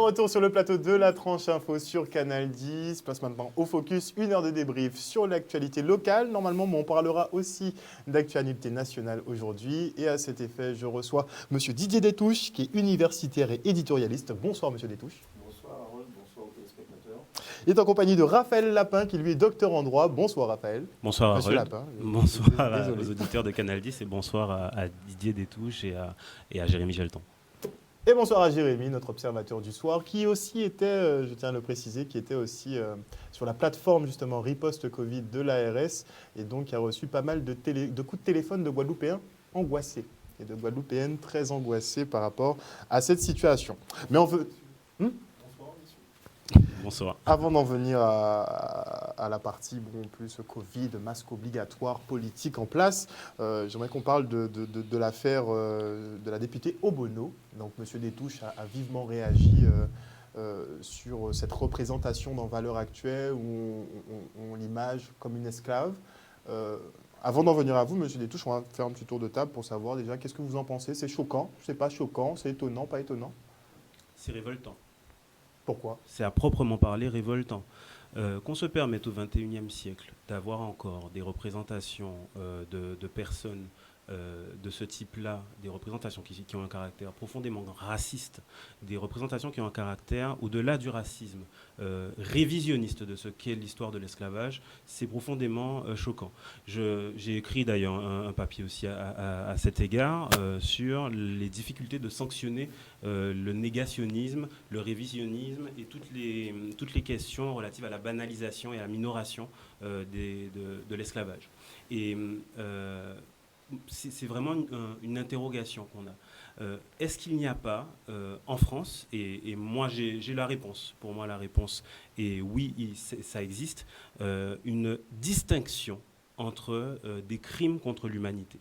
retour sur le plateau de la tranche info sur Canal 10. Place maintenant au focus, 1 heure de débrief sur l'actualité locale. Normalement, on parlera aussi d'actualité nationale aujourd'hui. Et à cet effet, je reçois Monsieur Didier Détouche, qui est universitaire et éditorialiste. Bonsoir, Monsieur Détouche. Bonsoir Harold, bonsoir aux téléspectateurs. Il est en compagnie de Raphaël Lapin, qui lui est docteur en droit. Bonsoir, Raphaël. Bonsoir Monsieur Harold. Lapin. Bonsoir aux auditeurs de Canal 10 et bonsoir à Didier Détouche et à Jérémy Gelton. Et bonsoir à Jérémy, notre observateur du soir, qui aussi était, je tiens à le préciser, qui était aussi sur la plateforme justement Riposte Covid de l'ARS et donc qui a reçu pas mal de coups de téléphone de Guadeloupéens angoissés et de Guadeloupéennes très angoissés par rapport à cette situation. Mais on veut... Bonsoir. Avant d'en venir à la partie plus Covid, masque obligatoire, politique en place, j'aimerais qu'on parle de l'affaire de la députée Obono. Donc M. Détouche a vivement réagi sur cette représentation dans Valeurs Actuelles où on l'image comme une esclave. Avant d'en venir à vous, M. Détouche, on va faire un petit tour de table pour savoir déjà qu'est-ce que vous en pensez. C'est choquant, c'est pas choquant, c'est étonnant, pas étonnant? C'est révoltant. Pourquoi? C'est à proprement parler révoltant. Qu'on se permette au XXIe siècle d'avoir encore des représentations de personnes de ce type-là, des représentations qui ont un caractère profondément raciste, des représentations qui ont un caractère, au-delà du racisme, révisionniste de ce qu'est l'histoire de l'esclavage, c'est profondément choquant. J'ai écrit d'ailleurs un papier aussi à cet égard sur les difficultés de sanctionner le négationnisme, le révisionnisme et toutes les questions relatives à la banalisation et à la minoration de l'esclavage. Et c'est vraiment une interrogation qu'on a. Est-ce qu'il n'y a pas en France, et moi j'ai la réponse, pour moi la réponse est oui, ça existe, une distinction entre des crimes contre l'humanité.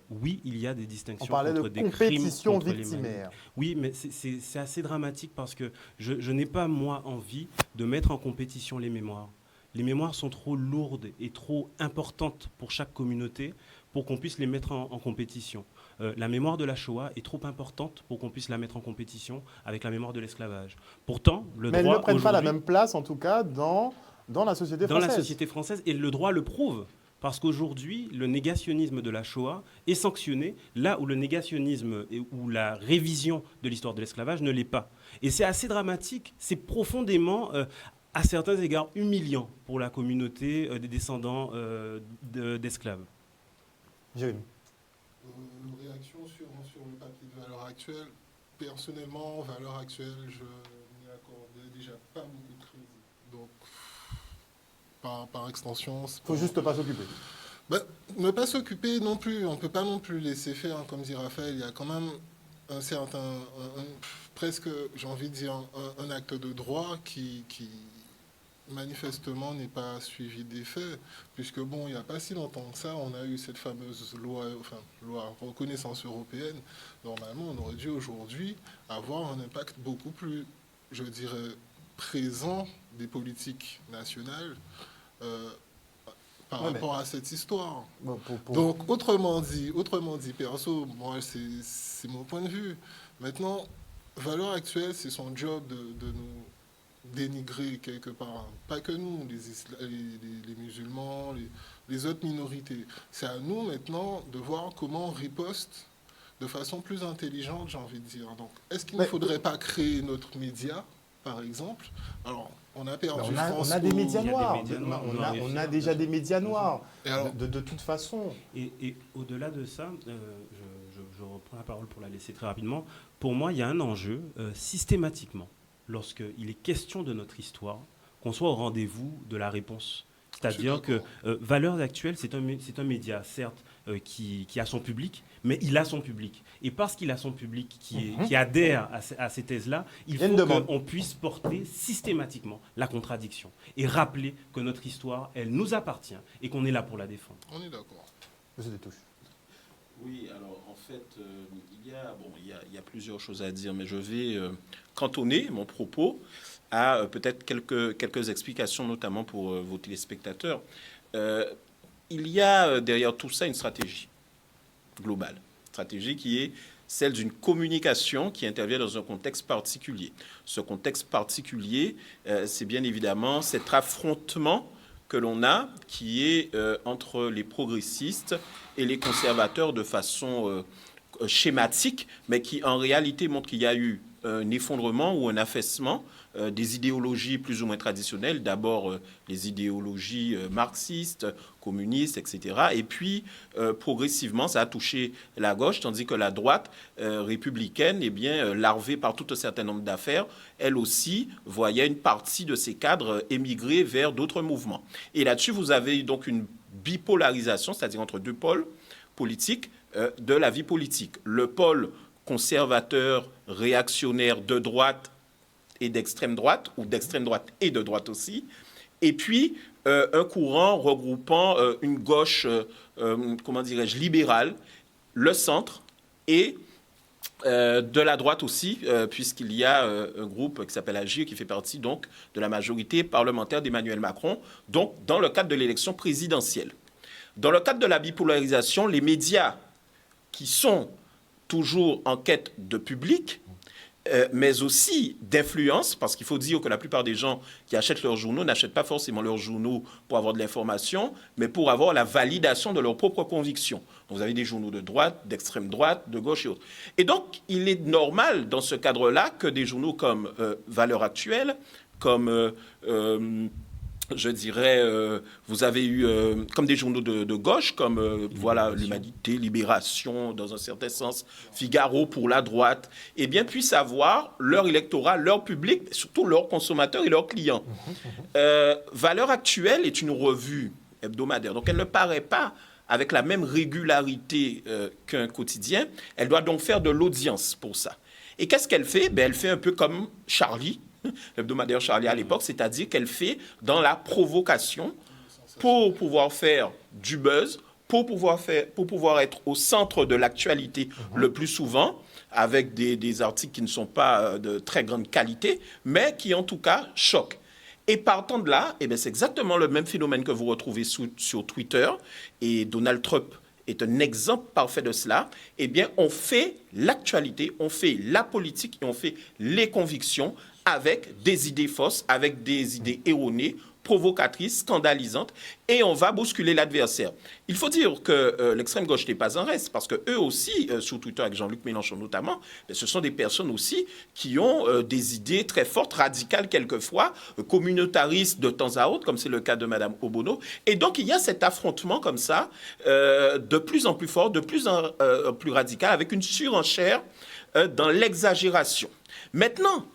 Oui, il y a des distinctions entre des crimes contre l'humanité. Oui, mais c'est assez dramatique parce que je n'ai pas, moi, envie de mettre en compétition les mémoires. Les mémoires sont trop lourdes et trop importantes pour chaque communauté pour qu'on puisse les mettre en compétition. La mémoire de la Shoah est trop importante pour qu'on puisse la mettre en compétition avec la mémoire de l'esclavage. Pourtant, le droit... Mais elles ne prennent pas la même place, en tout cas, dans la société française. Dans la société française, et le droit le prouve. Parce qu'aujourd'hui, le négationnisme de la Shoah est sanctionné là où le négationnisme ou la révision de l'histoire de l'esclavage ne l'est pas. Et c'est assez dramatique, c'est profondément... à certains égards humiliant pour la communauté des descendants d'esclaves. Jérémy. Une réaction sur le papier de Valeurs Actuelles. Personnellement, Valeurs Actuelles, je n'y accordais déjà pas beaucoup de crédit. Donc, par extension... Il faut juste pas s'occuper. Ne pas s'occuper non plus. On ne peut pas non plus laisser faire, comme dit Raphaël. Il y a quand même un certain... presque, j'ai envie de dire, un acte de droit qui manifestement n'est pas suivi des faits, puisque bon, il n'y a pas si longtemps que ça, on a eu cette fameuse loi reconnaissance européenne. Normalement, on aurait dû aujourd'hui avoir un impact beaucoup plus, je dirais, présent des politiques nationales par rapport à cette histoire. Donc, autrement dit, perso, moi, c'est mon point de vue. Maintenant, Valeurs Actuelles, c'est son job de nous dénigrer quelque part, pas que nous, les musulmans, les autres minorités. C'est à nous maintenant de voir comment on riposte de façon plus intelligente, j'ai envie de dire. Donc, est-ce qu'il ne faudrait pas créer notre média, par exemple? Alors, on a perdu France. On a des médias noirs. On a déjà des médias noirs, de toute façon. Et au-delà de ça, je reprends la parole pour la laisser très rapidement. Pour moi, il y a un enjeu systématiquement, lorsqu'il est question de notre histoire, qu'on soit au rendez-vous de la réponse. C'est-à-dire que Valeurs Actuelles, c'est un média, certes, qui a son public, mais il a son public. Et parce qu'il a son public qui adhère à ces thèses-là, il faut qu'on puisse porter systématiquement la contradiction et rappeler que notre histoire, elle nous appartient et qu'on est là pour la défendre. On est d'accord. Monsieur Détouche. Oui, alors en fait, il y a plusieurs choses à dire, mais je vais cantonner mon propos à peut-être quelques explications, notamment pour vos téléspectateurs. Il y a derrière tout ça une stratégie globale, stratégie qui est celle d'une communication qui intervient dans un contexte particulier. Ce contexte particulier, c'est bien évidemment cet affrontement que l'on a, qui est entre les progressistes et les conservateurs de façon schématique, mais qui en réalité montre qu'il y a eu un effondrement ou un affaissement des idéologies plus ou moins traditionnelles, d'abord les idéologies marxistes, communistes, etc. Et puis, progressivement, ça a touché la gauche, tandis que la droite républicaine, eh bien, larvée par tout un certain nombre d'affaires, elle aussi voyait une partie de ses cadres émigrer vers d'autres mouvements. Et là-dessus, vous avez donc une bipolarisation, c'est-à-dire entre deux pôles politiques de la vie politique. Le pôle conservateur, réactionnaire de droite et d'extrême droite, ou d'extrême droite et de droite aussi, et puis un courant regroupant une gauche, comment dirais-je, libérale, le centre et de la droite aussi, puisqu'il y a un groupe qui s'appelle Agir, qui fait partie donc de la majorité parlementaire d'Emmanuel Macron, donc dans le cadre de l'élection présidentielle. Dans le cadre de la bipolarisation, les médias qui sont toujours en quête de public, mais aussi d'influence, parce qu'il faut dire que la plupart des gens qui achètent leurs journaux n'achètent pas forcément leurs journaux pour avoir de l'information, mais pour avoir la validation de leurs propres convictions. Donc, vous avez des journaux de droite, d'extrême droite, de gauche et autres. Et donc, il est normal, dans ce cadre-là, que des journaux comme Valeurs Actuelles, comme je dirais, vous avez eu comme des journaux de gauche, comme voilà, l'Humanité, Libération, dans un certain sens, Figaro pour la droite, eh bien, puissent avoir leur électorat, leur public, surtout leurs consommateurs et leurs clients. Valeurs Actuelles est une revue hebdomadaire, donc elle ne paraît pas avec la même régularité qu'un quotidien. Elle doit donc faire de l'audience pour ça. Et qu'est-ce qu'elle fait? Elle fait un peu comme Charlie, l'hebdomadaire Charlie à l'époque, c'est-à-dire qu'elle fait dans la provocation pour pouvoir faire du buzz, pour pouvoir être au centre de l'actualité le plus souvent, avec des articles qui ne sont pas de très grande qualité, mais qui en tout cas choquent. Et partant de là, c'est exactement le même phénomène que vous retrouvez sur Twitter, et Donald Trump est un exemple parfait de cela. Eh bien, on fait l'actualité, on fait la politique et on fait les convictions avec des idées fausses, avec des idées erronées, provocatrices, scandalisantes, et on va bousculer l'adversaire. Il faut dire que l'extrême gauche n'est pas en reste, parce qu'eux aussi, sur Twitter, avec Jean-Luc Mélenchon notamment, ce sont des personnes aussi qui ont des idées très fortes, radicales quelquefois, communautaristes de temps à autre, comme c'est le cas de Mme Obono. Et donc, il y a cet affrontement comme ça, de plus en plus fort, de plus en plus radical, avec une surenchère dans l'exagération. Maintenant,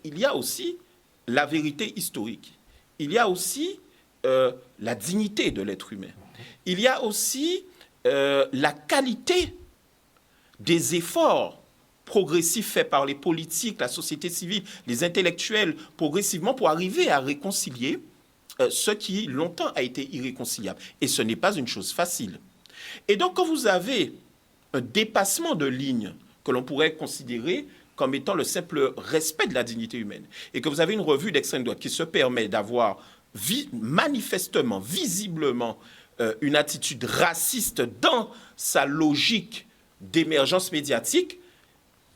il y a aussi la vérité historique. Il y a aussi la dignité de l'être humain. Il y a aussi la qualité des efforts progressifs faits par les politiques, la société civile, les intellectuels, progressivement pour arriver à réconcilier ce qui longtemps a été irréconciliable. Et ce n'est pas une chose facile. Et donc, quand vous avez un dépassement de ligne que l'on pourrait considérer comme étant le simple respect de la dignité humaine, et que vous avez une revue d'extrême droite qui se permet d'avoir manifestement, visiblement, une attitude raciste dans sa logique d'émergence médiatique,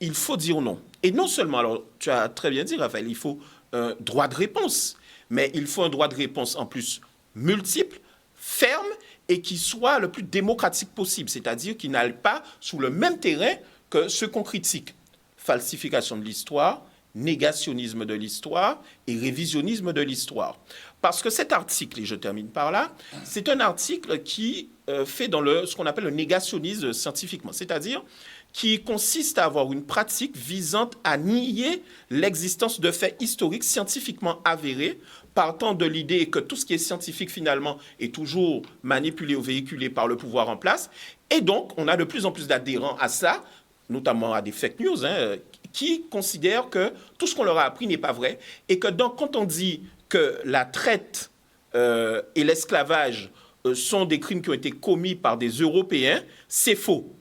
il faut dire non. Et non seulement, alors tu as très bien dit, Raphaël, il faut un droit de réponse, mais il faut un droit de réponse en plus multiple, ferme, et qui soit le plus démocratique possible, c'est-à-dire qui n'aille pas sous le même terrain que ce qu'on critique. Falsification de l'histoire, négationnisme de l'histoire et révisionnisme de l'histoire. Parce que cet article, et je termine par là, c'est un article qui fait dans ce qu'on appelle le négationnisme scientifiquement, c'est-à-dire qui consiste à avoir une pratique visant à nier l'existence de faits historiques scientifiquement avérés, partant de l'idée que tout ce qui est scientifique finalement est toujours manipulé ou véhiculé par le pouvoir en place. Et donc, on a de plus en plus d'adhérents à ça, notamment à des fake news, qui considèrent que tout ce qu'on leur a appris n'est pas vrai, et que donc, quand on dit que la traite et l'esclavage sont des crimes qui ont été commis par des Européens, c'est faux.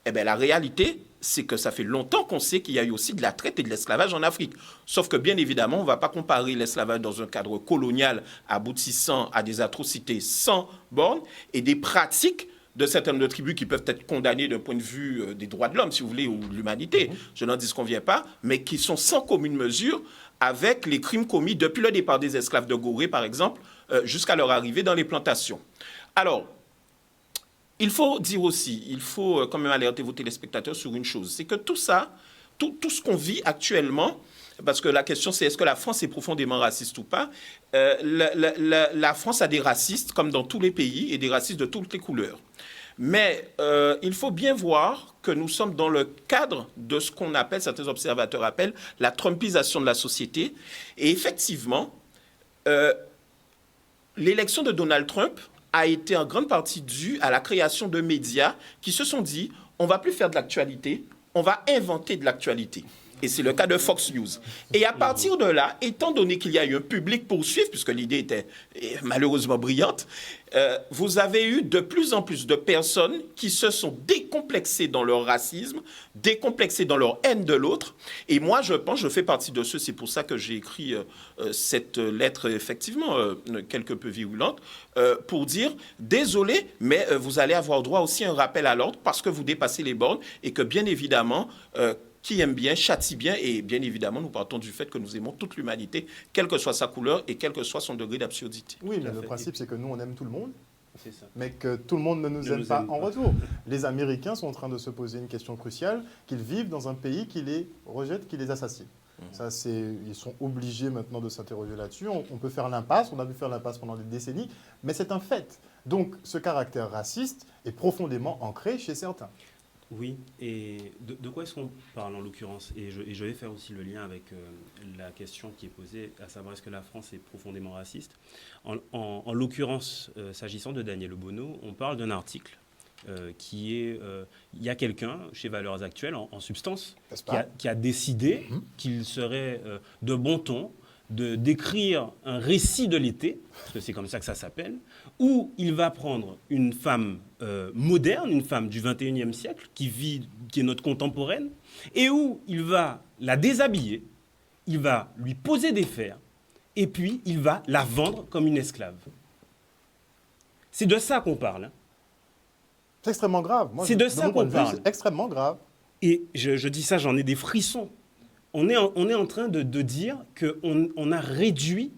Eh bien, la réalité, c'est que ça fait longtemps qu'on sait qu'il y a eu aussi de la traite et de l'esclavage en Afrique. Sauf que, bien évidemment, on ne va pas comparer l'esclavage dans un cadre colonial aboutissant à des atrocités sans bornes et des pratiques de certains de tribus qui peuvent être condamnées d'un point de vue des droits de l'homme, si vous voulez, ou de l'humanité, je n'en disconviens pas, mais qui sont sans commune mesure avec les crimes commis depuis le départ des esclaves de Gorée, par exemple, jusqu'à leur arrivée dans les plantations. Alors, il faut dire aussi, il faut quand même alerter vos téléspectateurs sur une chose, c'est que tout ça, tout ce qu'on vit actuellement, parce que la question c'est est-ce que la France est profondément raciste ou pas, la France a des racistes, comme dans tous les pays, et des racistes de toutes les couleurs. Mais il faut bien voir que nous sommes dans le cadre de ce qu'on appelle, certains observateurs appellent, la trumpisation de la société. Et effectivement, l'élection de Donald Trump a été en grande partie due à la création de médias qui se sont dit, on ne va plus faire de l'actualité, on va inventer de l'actualité. Et c'est le cas de Fox News. Et à partir de là, étant donné qu'il y a eu un public pour suivre, puisque l'idée était malheureusement brillante, vous avez eu de plus en plus de personnes qui se sont décomplexées dans leur racisme, décomplexées dans leur haine de l'autre. Et moi, je fais partie de ceux, c'est pour ça que j'ai écrit cette lettre, effectivement, quelque peu virulente, pour dire, désolé, mais vous allez avoir droit aussi à un rappel à l'ordre parce que vous dépassez les bornes et que, bien évidemment, qui aime bien, châtie bien, et bien évidemment, nous partons du fait que nous aimons toute l'humanité, quelle que soit sa couleur et quel que soit son degré d'absurdité. Oui, mais le principe, c'est que nous, on aime tout le monde, C'est ça. mais que tout le monde ne nous aime pas en retour. Les Américains sont en train de se poser une question cruciale, qu'ils vivent dans un pays qui les rejette, qui les assassine. Ça, ils sont obligés maintenant de s'interroger là-dessus. On peut faire l'impasse, on a pu faire l'impasse pendant des décennies, mais c'est un fait. Donc, ce caractère raciste est profondément ancré chez certains. Oui, et de quoi est-ce qu'on parle en l'occurrence et je vais faire aussi le lien avec la question qui est posée, à savoir est-ce que la France est profondément raciste. En l'occurrence, s'agissant de Daniel Obono, on parle d'un article qui est... Il y a quelqu'un chez Valeurs Actuelles, en substance, qui a décidé qu'il serait de bon ton d'écrire un récit de l'été, parce que c'est comme ça que ça s'appelle, où il va prendre une femme moderne, une femme du 21e siècle, qui est notre contemporaine, et où il va la déshabiller, il va lui poser des fers, et puis il va la vendre comme une esclave. C'est de ça qu'on parle. Hein. C'est extrêmement grave. C'est de ça qu'on parle. C'est extrêmement grave. Et je dis ça, j'en ai des frissons. On est en train de dire qu'on a réduit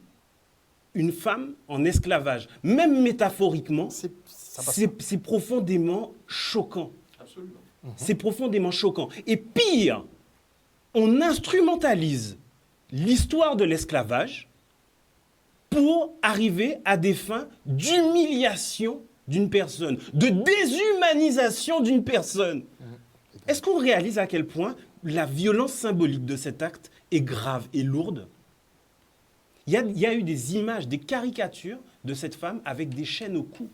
une femme en esclavage. Même métaphoriquement, c'est profondément choquant. Absolument. C'est profondément choquant. Et pire, on instrumentalise l'histoire de l'esclavage pour arriver à des fins d'humiliation d'une personne, de déshumanisation d'une personne. Est-ce qu'on réalise à quel point la violence symbolique de cet acte est grave et lourde? Il y a eu des images, des caricatures de cette femme avec des chaînes au cou.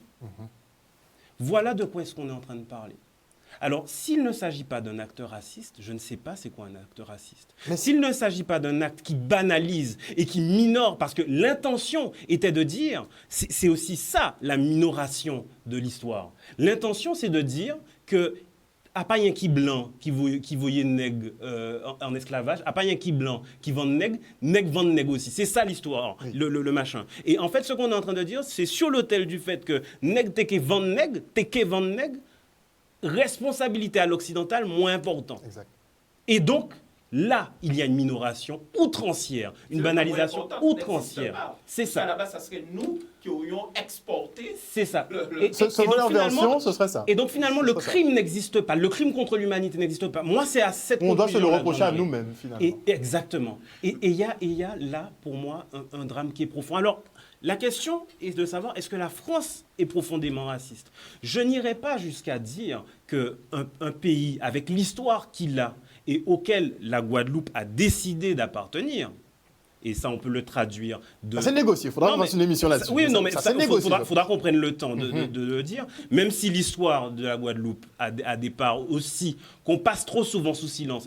Voilà de quoi est-ce qu'on est en train de parler. Alors, s'il ne s'agit pas d'un acte raciste, je ne sais pas c'est quoi un acte raciste. Mais s'il ne s'agit pas d'un acte qui banalise et qui minore, parce que l'intention était de dire, c'est aussi ça la minoration de l'histoire. L'intention, c'est de dire que à pas un qui blanc qui voyait nègre en esclavage, à pas un qui blanc qui vend nègre vend nègre aussi. C'est ça l'histoire, oui. le machin. Et en fait, ce qu'on est en train de dire, c'est sur l'autel du fait que nègre t'es vend nègre, responsabilité à l'occidental moins importante. Exact. Et donc, là, il y a une minoration outrancière, une banalisation outrancière. C'est ça. À la base, ça serait nous qui aurions exporté. C'est ça. Ce serait ça. Et donc, finalement, le crime n'existe pas. Le crime contre l'humanité n'existe pas. Moi, c'est à cette conclusion. On doit se le reprocher à nous-mêmes, finalement. Exactement. Et il y a là, pour moi, un drame qui est profond. Alors, la question est de savoir, est-ce que la France est profondément raciste? Je n'irai pas jusqu'à dire qu'un pays, avec l'histoire qu'il a, et auquel la Guadeloupe a décidé d'appartenir, et ça on peut le traduire de... Ça c'est négocié, il faudra qu'on fasse une émission là-dessus. Oui, non, mais il faudra qu'on prenne le temps de le dire, même si l'histoire de la Guadeloupe a des parts aussi qu'on passe trop souvent sous silence.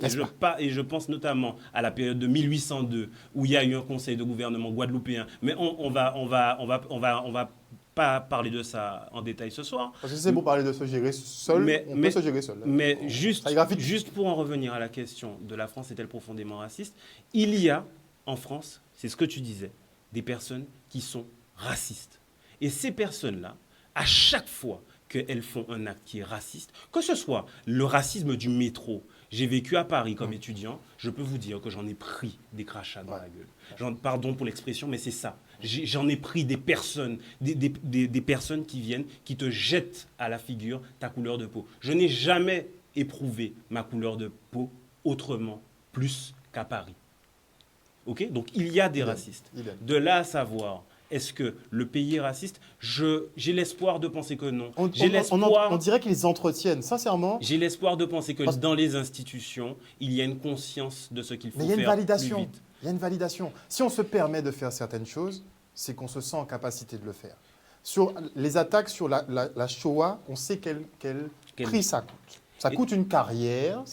Et je pense notamment à la période de 1802, où il y a eu un conseil de gouvernement guadeloupéen, mais on va pas parler de ça en détail ce soir. Parce que c'est pour parler de se gérer seul, on peut se gérer seul. Mais juste pour en revenir à la question de la France est-elle profondément raciste, il y a en France, c'est ce que tu disais, des personnes qui sont racistes. Et ces personnes-là, à chaque fois qu'elles font un acte qui est raciste, que ce soit le racisme du métro. J'ai vécu à Paris comme étudiant, je peux vous dire que j'en ai pris des crachats dans la gueule. Pardon pour l'expression, mais c'est ça. J'en ai pris des personnes, des personnes qui viennent, qui te jettent à la figure ta couleur de peau. Je n'ai jamais éprouvé ma couleur de peau autrement, plus qu'à Paris. Ok ? Donc il y a des racistes. De là à savoir, est-ce que le pays est raciste ? J'ai l'espoir de penser que non. On dirait qu'ils entretiennent, sincèrement. J'ai l'espoir de penser que dans les institutions, il y a une conscience de ce qu'il faut Mais il y a une faire validation. plus vite. Il y a une validation. Si on se permet de faire certaines choses, c'est qu'on se sent en capacité de le faire. Sur les attaques sur la Shoah, on sait quel prix ça coûte. Ça coûte une carrière,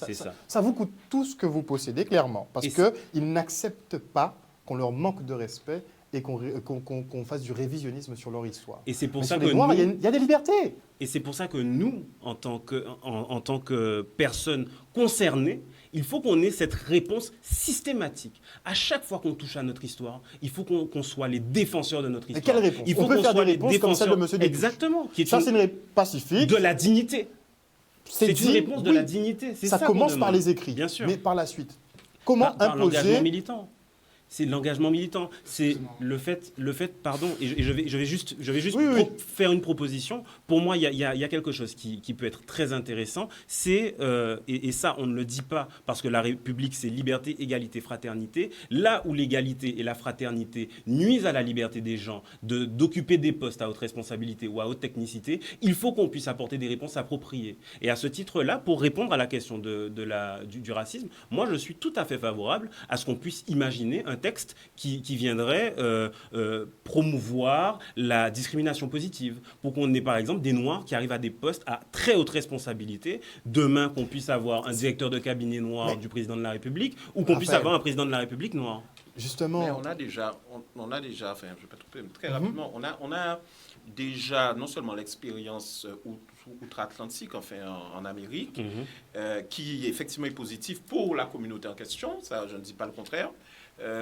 ça vous coûte tout ce que vous possédez, clairement. Parce qu'ils n'acceptent pas qu'on leur manque de respect et qu'on fasse du révisionnisme sur leur histoire. Et c'est pour Mais ça sur que les Noirs, nous, il y a des libertés. Et c'est pour ça que nous, en tant que personnes concernées, il faut qu'on ait cette réponse systématique. À chaque fois qu'on touche à notre histoire, il faut qu'on soit les défenseurs de notre histoire. Mais quelle réponse ? Il faut on peut qu'on faire soit des réponses comme celle de M. Destouches. Exactement. Qui est ça, c'est une réponse pacifique. De la dignité. C'est une réponse de la dignité. Ça commence par les écrits, bien sûr. Mais par la suite. Comment par imposer l'engagement militant. C'est l'engagement militant. C'est le fait, pardon, et je vais juste faire une proposition. Pour moi, il y a quelque chose qui peut être très intéressant. C'est, et ça, on ne le dit pas parce que la République, c'est liberté, égalité, fraternité. Là où l'égalité et la fraternité nuisent à la liberté des gens d'occuper des postes à haute responsabilité ou à haute technicité, il faut qu'on puisse apporter des réponses appropriées. Et à ce titre-là, pour répondre à la question du racisme, moi, je suis tout à fait favorable à ce qu'on puisse imaginer un texte qui viendrait promouvoir la discrimination positive pour qu'on ait par exemple des Noirs qui arrivent à des postes à très haute responsabilité, demain qu'on puisse avoir un directeur de cabinet noir du président de la République ou qu'on puisse avoir un président de la République noir. Justement. Mais on a déjà, enfin je ne vais pas tout très rapidement, on a déjà non seulement l'expérience outre-Atlantique, enfin en Amérique, qui effectivement est positive pour la communauté en question, ça je ne dis pas le contraire,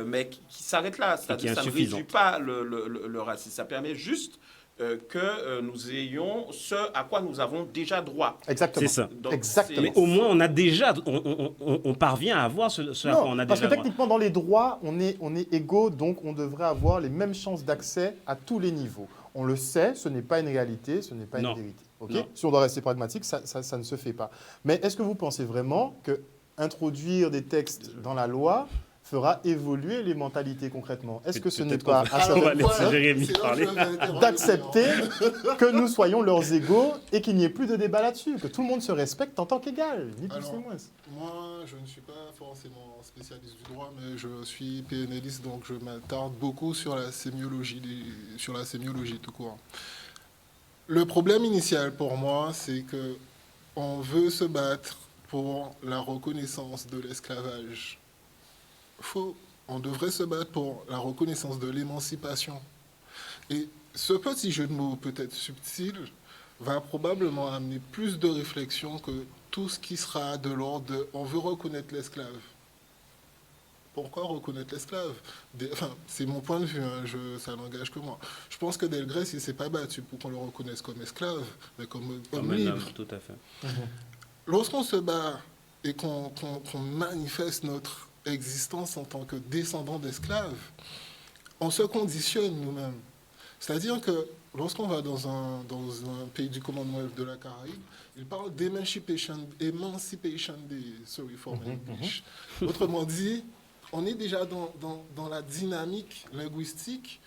mais qui s'arrête là, c'est-à-dire ça ne réduit pas le racisme, ça permet juste que nous ayons ce à quoi nous avons déjà droit. Exactement. C'est ça. Donc, exactement. Mais au moins, on a déjà, on parvient à avoir ce à quoi on a déjà droit. Parce que techniquement, dans les droits, on est égaux, donc on devrait avoir les mêmes chances d'accès à tous les niveaux. On le sait, ce n'est pas une égalité, ce n'est pas une vérité. Okay ? Si on doit rester pragmatique, ça ne se fait pas. Mais est-ce que vous pensez vraiment qu'introduire des textes dans la loi fera évoluer les mentalités concrètement? Est-ce que ce n'est pas à certains points d'accepter que nous soyons leurs égaux et qu'il n'y ait plus de débat là-dessus, que tout le monde se respecte en tant qu'égal, ni plus ni moins? Moi, je ne suis pas forcément spécialiste du droit, mais je suis PNListe, donc je m'attarde beaucoup sur la sémiologie tout court. Le problème initial pour moi, c'est que on veut se battre pour la reconnaissance de l'esclavage. On devrait se battre pour la reconnaissance de l'émancipation. Et ce petit jeu de mots peut-être subtil va probablement amener plus de réflexion que tout ce qui sera de l'ordre de « on veut reconnaître l'esclave ». Pourquoi reconnaître l'esclave ? C'est mon point de vue, ça n'engage que moi. Je pense que Delgrès, il ne s'est pas battu pour qu'on le reconnaisse comme esclave, mais comme homme libre. Tout à fait. Lorsqu'on se bat et qu'on manifeste notre existence en tant que descendant d'esclaves, on se conditionne nous-mêmes. C'est-à-dire que lorsqu'on va dans un pays du Commonwealth de la Caraïbe, il parle d'Emancipation Day, sorry for my English. Autrement dit, on est déjà dans la dynamique linguistique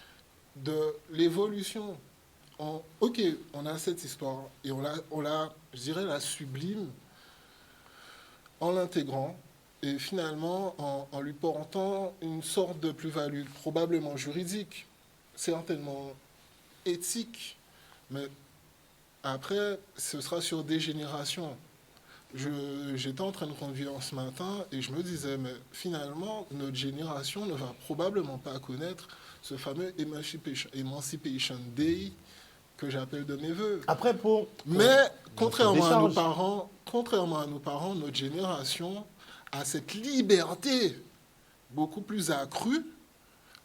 de l'évolution. On a cette histoire et on la, je dirais, la sublime en l'intégrant et finalement en lui portant une sorte de plus-value probablement juridique, certainement éthique, mais après, ce sera sur des générations. J'étais en train de conduire ce matin et je me disais, mais finalement, notre génération ne va probablement pas connaître ce fameux Emancipation Day que j'appelle de mes voeux. Après, mais contrairement à nos parents, notre génération a cette liberté beaucoup plus accrue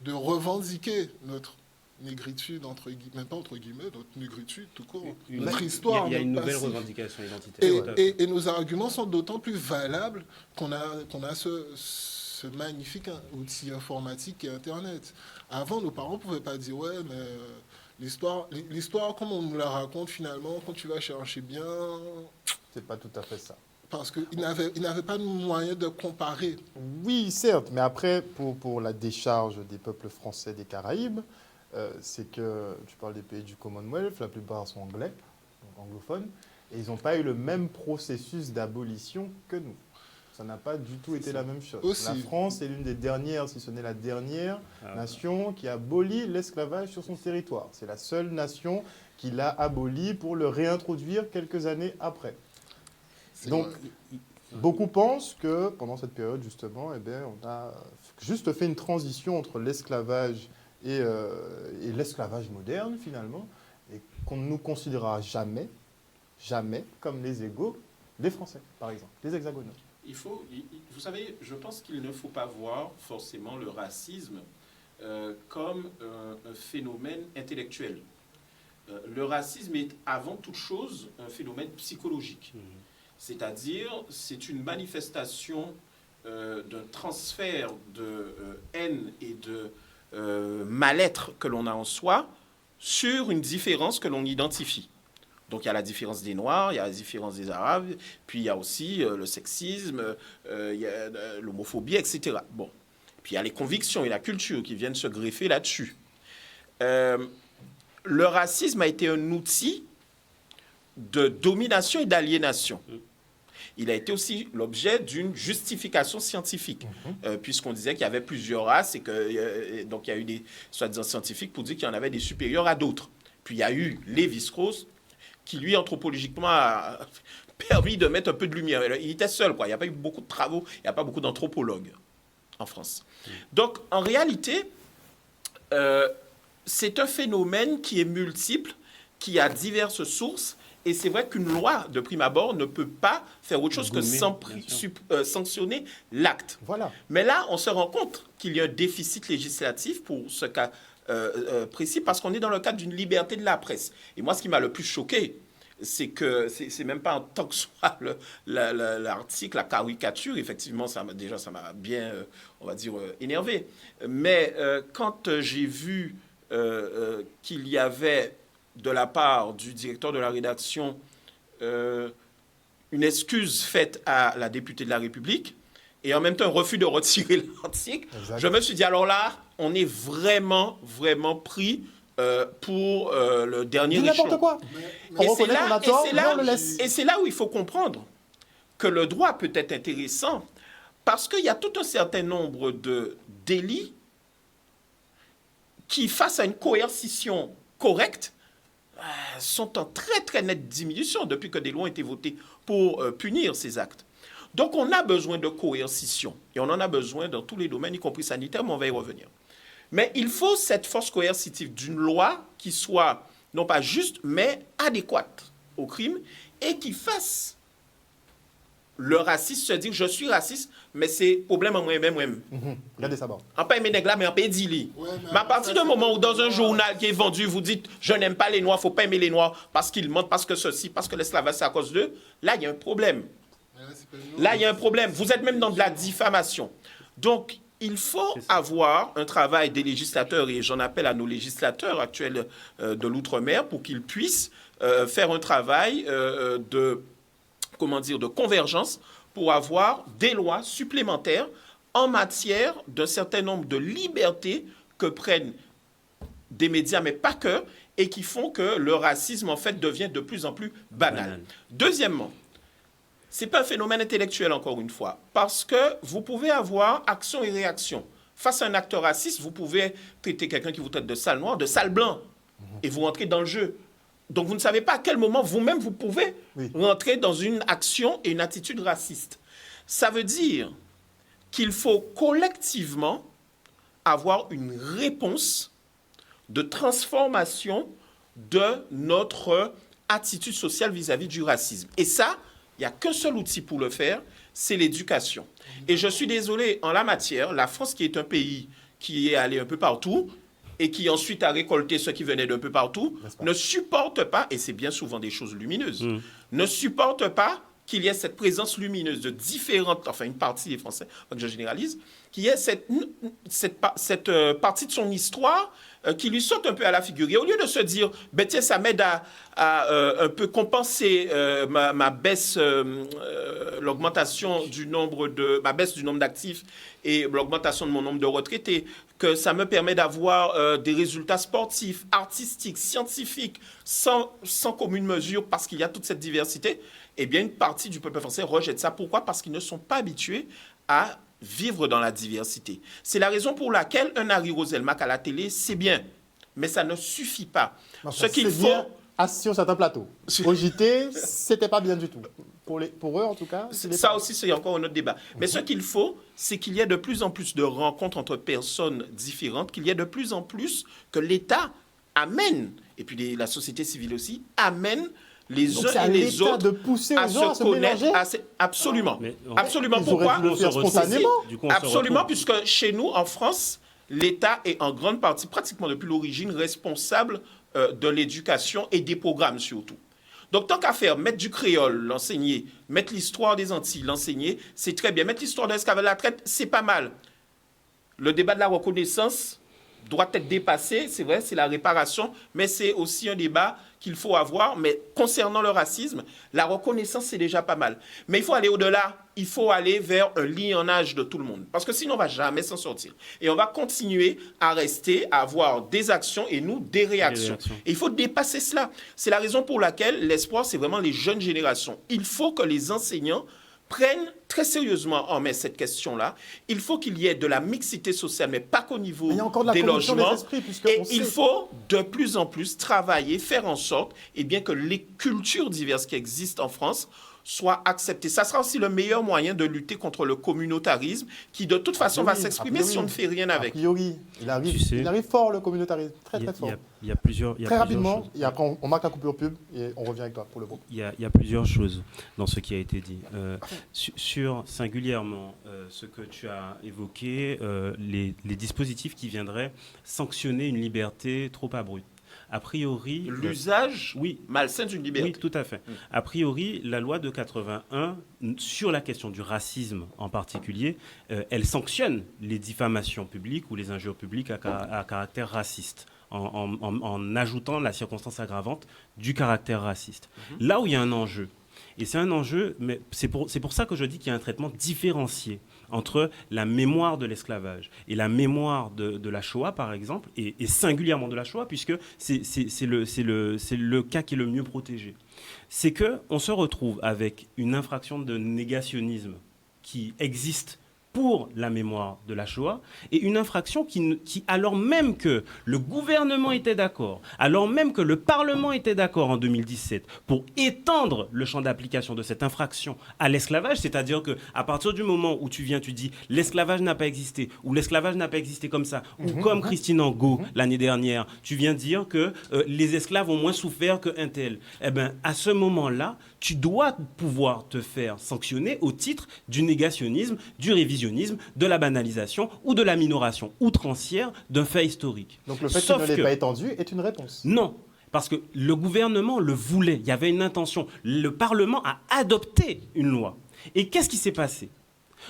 de revendiquer notre négritude, entre guillemets, même pas entre guillemets, notre négritude tout court, Une- notre histoire. Il y a une notre nouvelle passif. revendication identitaire. Et nos arguments sont d'autant plus valables qu'on a ce magnifique outil informatique qu'est Internet. Avant, nos parents ne pouvaient pas dire, ouais, mais l'histoire, comme on nous la raconte finalement, quand tu vas chercher bien, C'est pas tout à fait ça. parce qu'ils n'avaient pas de moyen de comparer. Oui, certes, mais après, pour la décharge des peuples français des Caraïbes, c'est que tu parles des pays du Commonwealth, la plupart sont anglais, donc anglophones, et ils n'ont pas eu le même processus d'abolition que nous. Ça n'a pas du tout été la même chose. Aussi. La France est l'une des dernières, si ce n'est la dernière, nation qui a aboli l'esclavage sur son territoire. C'est la seule nation qui l'a aboli pour le réintroduire quelques années après. C'est Donc, vrai. beaucoup pensent que pendant cette période, justement, eh bien, on a juste fait une transition entre l'esclavage et l'esclavage moderne, finalement, et qu'on ne nous considérera jamais comme les égaux des Français, par exemple, les hexagonaux. Vous savez, je pense qu'il ne faut pas voir forcément le racisme comme un phénomène intellectuel. Le racisme est avant toute chose un phénomène psychologique. C'est-à-dire, c'est une manifestation d'un transfert de haine et de mal-être que l'on a en soi sur une différence que l'on identifie. Donc il y a la différence des Noirs, il y a la différence des Arabes, puis il y a aussi le sexisme, il y a l'homophobie, etc. Bon. Puis il y a les convictions et la culture qui viennent se greffer là-dessus. Le racisme a été un outil de domination et d'aliénation. Il a été aussi l'objet d'une justification scientifique, puisqu'on disait qu'il y avait plusieurs races et que donc il y a eu des soi-disant scientifiques pour dire qu'il y en avait des supérieurs à d'autres. Puis il y a eu Lévi-Strauss, qui lui, anthropologiquement, a permis de mettre un peu de lumière. Il était seul, quoi. Il n'y a pas eu beaucoup de travaux, il n'y a pas beaucoup d'anthropologues en France. Donc, en réalité, c'est un phénomène qui est multiple, qui a diverses sources, et c'est vrai qu'une loi, de prime abord, ne peut pas faire autre chose que sanctionner l'acte. Voilà. Mais là, on se rend compte qu'il y a un déficit législatif pour ce cas précis, parce qu'on est dans le cadre d'une liberté de la presse. Et moi, ce qui m'a le plus choqué, c'est que c'est même pas en tant que soit l'article, la caricature, effectivement, ça m'a bien, on va dire, énervé. Mais quand j'ai vu qu'il y avait, de la part du directeur de la rédaction, une excuse faite à la députée de la République, et en même temps un refus de retirer l'article, je me suis dit, alors là, on est vraiment, vraiment pris pour le dernier échelon. N'importe quoi. Et c'est là où il faut comprendre que le droit peut être intéressant, parce qu'il y a tout un certain nombre de délits qui, face à une coercition correcte, sont en très, très nette diminution depuis que des lois ont été votées pour punir ces actes. Donc, on a besoin de coercition. Et on en a besoin dans tous les domaines, y compris sanitaires, mais on va y revenir. Mais il faut cette force coercitive d'une loi qui soit, non pas juste, mais adéquate au crime et qui fasse le raciste se dire, je suis raciste, mais c'est problème en moi-même. Regardez ça, bon. En pas aimer nègres là, mais en pas dit. Mais à partir du moment où dans un journal qui est vendu, vous dites, je n'aime pas les Noirs, il ne faut pas aimer les Noirs parce qu'ils mentent, parce que ceci, parce que l'esclavage, c'est à cause d'eux, là, il y a un problème. Là, il y a un problème. Vous êtes même dans de la diffamation. Donc, il faut avoir un travail des législateurs, et j'en appelle à nos législateurs actuels de l'outre-mer pour qu'ils puissent faire un travail de convergence pour avoir des lois supplémentaires en matière d'un certain nombre de libertés que prennent des médias, mais pas que, et qui font que le racisme, en fait, devient de plus en plus banal. Deuxièmement, ce n'est pas un phénomène intellectuel, encore une fois, parce que vous pouvez avoir action et réaction. Face à un acteur raciste, vous pouvez traiter quelqu'un qui vous traite de sale noir, de sale blanc, et vous rentrez dans le jeu. Donc, vous ne savez pas à quel moment vous-même, vous pouvez rentrer dans une action et une attitude raciste. Ça veut dire qu'il faut collectivement avoir une réponse de transformation de notre attitude sociale vis-à-vis du racisme. Et ça, il n'y a qu'un seul outil pour le faire, c'est l'éducation. Et je suis désolé, en la matière, la France, qui est un pays qui est allé un peu partout, et qui ensuite a récolté ce qui venait d'un peu partout, N'est-ce pas? ne supporte pas, et c'est bien souvent des choses lumineuses, ne supporte pas qu'il y ait cette présence lumineuse de différentes, enfin une partie des Français, que je généralise, qu'il y ait cette partie de son histoire qui lui saute un peu à la figure. Et au lieu de se dire, ben tiens, ça m'aide à un peu compenser ma baisse, l'augmentation du nombre ma baisse du nombre d'actifs et l'augmentation de mon nombre de retraités, que ça me permet d'avoir des résultats sportifs, artistiques, scientifiques, sans commune mesure, parce qu'il y a toute cette diversité, eh bien, une partie du peuple français rejette ça. Pourquoi? Parce qu'ils ne sont pas habitués à vivre dans la diversité. C'est la raison pour laquelle un Harry Roselmack à la télé, c'est bien, mais ça ne suffit pas. Enfin, Ce qu'il faut... assis sur certains plateaux. Au JT, c'était pas bien du tout. Pour eux, en tout cas. Ça aussi, c'est encore un autre débat. Mais ce qu'il faut, c'est qu'il y ait de plus en plus de rencontres entre personnes différentes, qu'il y ait de plus en plus que l'État amène, et puis la société civile aussi, amène les uns et les autres de pousser à les gens se connaître. Absolument. Absolument. Pourquoi? Absolument, puisque chez nous, en France, l'État est en grande partie, pratiquement depuis l'origine, responsable de l'éducation et des programmes surtout. Donc, tant qu'à faire, mettre du créole, l'enseigner, mettre l'histoire des Antilles, l'enseigner, c'est très bien. Mettre l'histoire de l'esclavage à la traite, c'est pas mal. Le débat de la reconnaissance doit être dépassé, c'est vrai, c'est la réparation, mais c'est aussi un débat qu'il faut avoir. Mais concernant le racisme, la reconnaissance, c'est déjà pas mal. Mais il faut aller au-delà, il faut aller vers un lionnage de tout le monde. Parce que sinon, on ne va jamais s'en sortir. Et on va continuer à rester, à avoir des actions et nous, des réactions. Et il faut dépasser cela. C'est la raison pour laquelle l'espoir, c'est vraiment les jeunes générations. Il faut que les enseignants prennent très sérieusement en main cette question-là. Il faut qu'il y ait de la mixité sociale, mais pas qu'au niveau des logements. Et il faut de plus en plus travailler, faire en sorte que les cultures diverses qui existent en France soient acceptées. Ça sera aussi le meilleur moyen de lutter contre le communautarisme qui, de toute façon, va s'exprimer si on ne fait rien avec. A priori, il arrive fort, le communautarisme, très fort. Il y a plusieurs très rapidement, choses. Et après, on marque la coupure pub et on revient avec toi pour le groupe. Il y a plusieurs choses dans ce qui a été dit. Sur singulièrement ce que tu as évoqué, les dispositifs qui viendraient sanctionner une liberté trop abrupte. A priori... L'usage malsain d'une liberté. Oui, tout à fait. A priori, la loi de 81, sur la question du racisme en particulier, elle sanctionne les diffamations publiques ou les injures publiques à caractère raciste, en ajoutant la circonstance aggravante du caractère raciste. Là où il y a un enjeu, et c'est un enjeu, mais c'est pour ça que je dis qu'il y a un traitement différencié entre la mémoire de l'esclavage et la mémoire de la Shoah, par exemple, et singulièrement de la Shoah, puisque c'est le cas qui est le mieux protégé. C'est qu'on se retrouve avec une infraction de négationnisme qui existe pour la mémoire de la Shoah, et une infraction qui, alors même que le gouvernement était d'accord, alors même que le Parlement était d'accord en 2017 pour étendre le champ d'application de cette infraction à l'esclavage, c'est-à-dire qu'à partir du moment où tu dis l'esclavage n'a pas existé, ou l'esclavage n'a pas existé comme ça, ou comme Christine Angot l'année dernière, tu viens dire que les esclaves ont moins souffert qu'un tel, eh bien, à ce moment-là, tu dois pouvoir te faire sanctionner au titre du négationnisme, du révisionnisme, de la banalisation ou de la minoration outrancière d'un fait historique. Donc le fait qu'il ne l'ait pas étendu est une réponse. Non, parce que le gouvernement le voulait, il y avait une intention. Le Parlement a adopté une loi. Et qu'est-ce qui s'est passé ?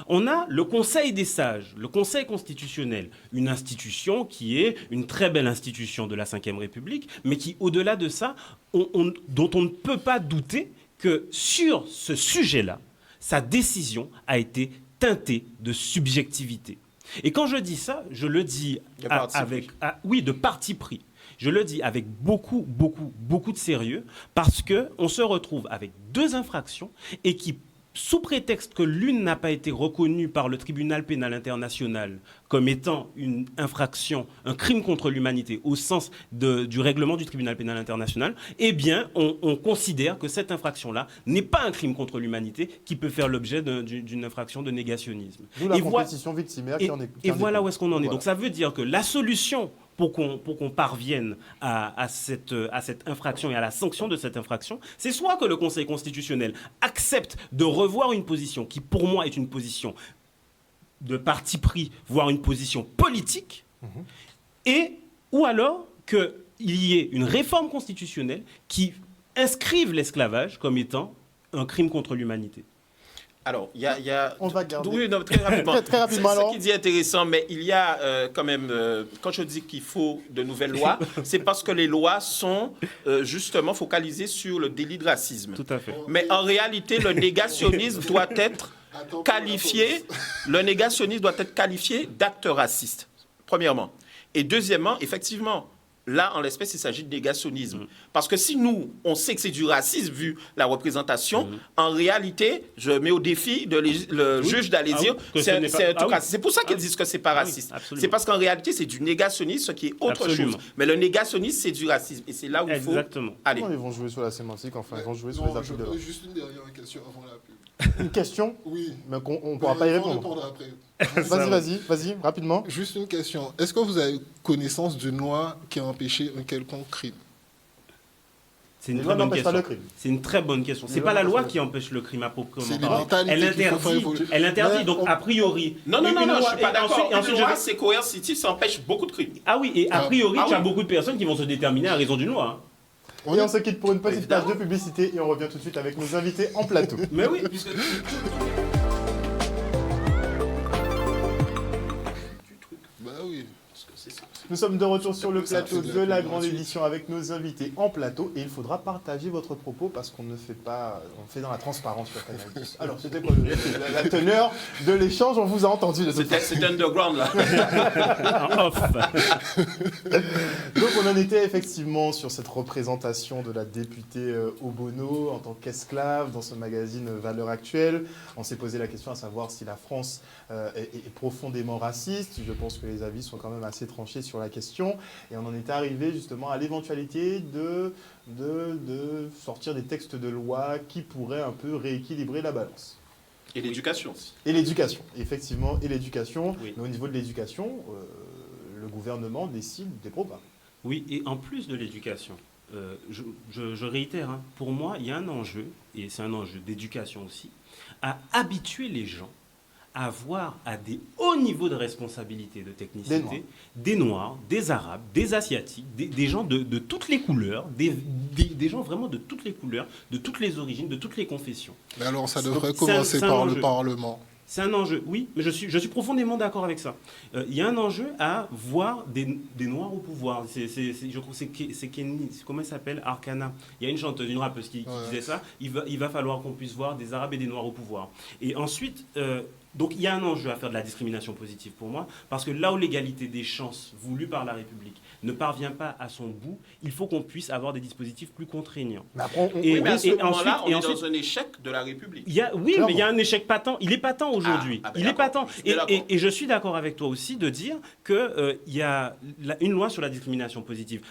On a le Conseil des sages, le Conseil constitutionnel, une institution qui est une très belle institution de la Ve République, mais qui, au-delà de ça, dont on ne peut pas douter que sur ce sujet-là, sa décision a été teintée de subjectivité. Et quand je dis ça, je le dis de parti pris. Je le dis avec beaucoup de sérieux, parce qu'on se retrouve avec deux infractions et qui, sous prétexte que l'une n'a pas été reconnue par le tribunal pénal international comme étant une infraction, un crime contre l'humanité au sens du règlement du tribunal pénal international, eh bien, on considère que cette infraction-là n'est pas un crime contre l'humanité qui peut faire l'objet d'une infraction de négationnisme. D'où la compétition victimaire qui en est. Et voilà où est-ce qu'on en est. Donc ça veut dire que la solution pour qu'on parvienne à cette infraction et à la sanction de cette infraction, c'est soit que le Conseil constitutionnel accepte de revoir une position qui, pour moi, est une position de parti pris, voire une position politique, et ou alors qu'il y ait une réforme constitutionnelle qui inscrive l'esclavage comme étant un crime contre l'humanité. Alors, il y a... On va garder. Oui, non, très rapidement. Très rapidement, C'est alors. ce qui dit intéressant, mais il y a quand même... quand je dis qu'il faut de nouvelles lois, c'est parce que les lois sont justement focalisées sur le délit de racisme. Tout à fait. Mais en réalité, le négationnisme doit être qualifié... Le négationnisme doit être qualifié d'acte raciste, premièrement. Et deuxièmement, effectivement... Là, en l'espèce, il s'agit de négationnisme. Parce que si nous, on sait que c'est du racisme vu la représentation, en réalité, je mets au défi le juge d'aller dire que c'est ce n'est pas- un truc oui. raciste. C'est pour ça qu'ils disent que c'est pas oui, raciste. absolument. C'est parce qu'en réalité, c'est du négationnisme, ce qui est autre Absolument. chose. Mais le négationnisme, c'est du racisme. Et c'est là où il faut Exactement. aller. Non, ils vont jouer sur la sémantique, enfin, ils vont jouer sur Non, les je articles de loi. pose juste une dernière question avant la pub. Une question, Oui. mais on ne pourra pas y Il faut répondre. après. Vas-y, rapidement. Juste une question. Est-ce que vous avez connaissance d'une loi qui a empêché un quelconque crime? C'est une Les très lois bonne n'empêchent pas question. le crime. C'est une très bonne question. Les C'est lois pas la n'empêchent loi pas le qui empêche le crime à proprement C'est les parler. mentalités Elle qu'il faut interdit. faire évoluer. Elle interdit. Mais Donc a priori. Non, non, non, une non, je loi- suis pas et d'accord. ensuite- et Une ensuite, loi, je- c'est coercitif, ça empêche beaucoup de crimes. Ah oui, et a priori, Ah tu as oui. beaucoup de personnes qui vont se déterminer à raison d'une loi. hein. Et on se quitte pour une petite page Évidemment. de publicité et on revient tout de suite avec nos invités en plateau. Mais oui, puisque Bah oui. Nous sommes de retour sur le Ça, plateau c'est de de la la pub grande gratuite. édition avec nos invités en plateau et il faudra partager votre propos parce qu'on ne fait pas, on fait dans la transparence sur Canal+. Alors c'était quoi la teneur de l'échange? On vous a entendu de toute façon. C'est underground, là. en off. Donc on en était effectivement sur cette représentation de la députée Obono en tant qu'esclave dans ce magazine Valeurs Actuelles. On s'est posé la question à savoir si la France est profondément raciste. Je pense que les avis sont quand même assez tranchés sur la question. Et on en était arrivé justement à l'éventualité de sortir des textes de loi qui pourraient un peu rééquilibrer la balance. Et l'éducation aussi. Et l'éducation, effectivement, et l'éducation. Oui. Mais au niveau de l'éducation, le gouvernement décide des programmes. Oui, et en plus de l'éducation, je réitère, hein, pour moi, il y a un enjeu, et c'est un enjeu d'éducation aussi, à habituer les gens à avoir à des hauts niveaux de responsabilité, de technicité, des Noirs, des Arabes, des Asiatiques, des gens de toutes les couleurs, des gens vraiment de toutes les couleurs, de toutes les origines, de toutes les confessions. Mais alors, ça C'est- devrait c'est un- commencer c'est un par enjeu. le Parlement. C'est un enjeu, oui, mais je suis profondément d'accord avec ça. Il y a un enjeu à voir des Noirs au pouvoir. Je crois que c'est Kenny, comment elle s'appelle? Arcana. Il y a une chanteuse, une rappeuse qui disait ça. Il va falloir qu'on puisse voir des Arabes et des Noirs au pouvoir. Et ensuite, donc il y a un enjeu à faire de la discrimination positive pour moi, parce que là où l'égalité des chances voulue par la République ne parvient pas à son bout, il faut qu'on puisse avoir des dispositifs plus contraignants. Mais après, Et- Oui, mais à ce et moment-là, on est ensuite- dans un échec de la République. Oui, Clairement. mais il y a un échec patent. Il est patent aujourd'hui. Ah, ben Il est d'accord. patent. Je suis bien d'accord. Et je suis d'accord avec toi aussi de dire qu'il y a une loi sur la discrimination positive.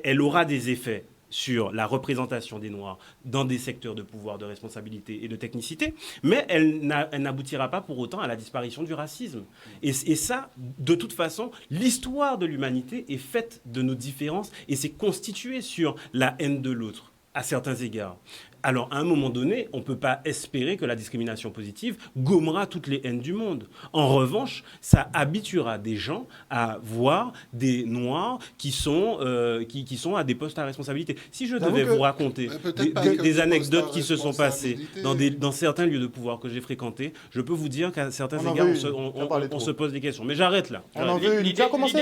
Elle aura des effets sur la représentation des Noirs dans des secteurs de pouvoir, de responsabilité et de technicité, mais elle n'aboutira pas pour autant à la disparition du racisme. Et ça, de toute façon, l'histoire de l'humanité est faite de nos différences et c'est constitué sur la haine de l'autre, à certains égards. Alors, à un moment donné, on ne peut pas espérer que la discrimination positive gommera toutes les haines du monde. En revanche, ça habituera des gens à voir des Noirs qui sont à des postes à responsabilité. Si je J'avoue devais que- vous raconter Mais peut-être pas que des des anecdotes postes à qui se sont passées responsabilité. dans certains lieux de pouvoir que j'ai fréquentés, je peux vous dire qu'à certains On en égards, veut on se- une. on- T'as parlé on trop. se pose des questions. Mais j'arrête là. On en veut une. L'idée- Tu as commencé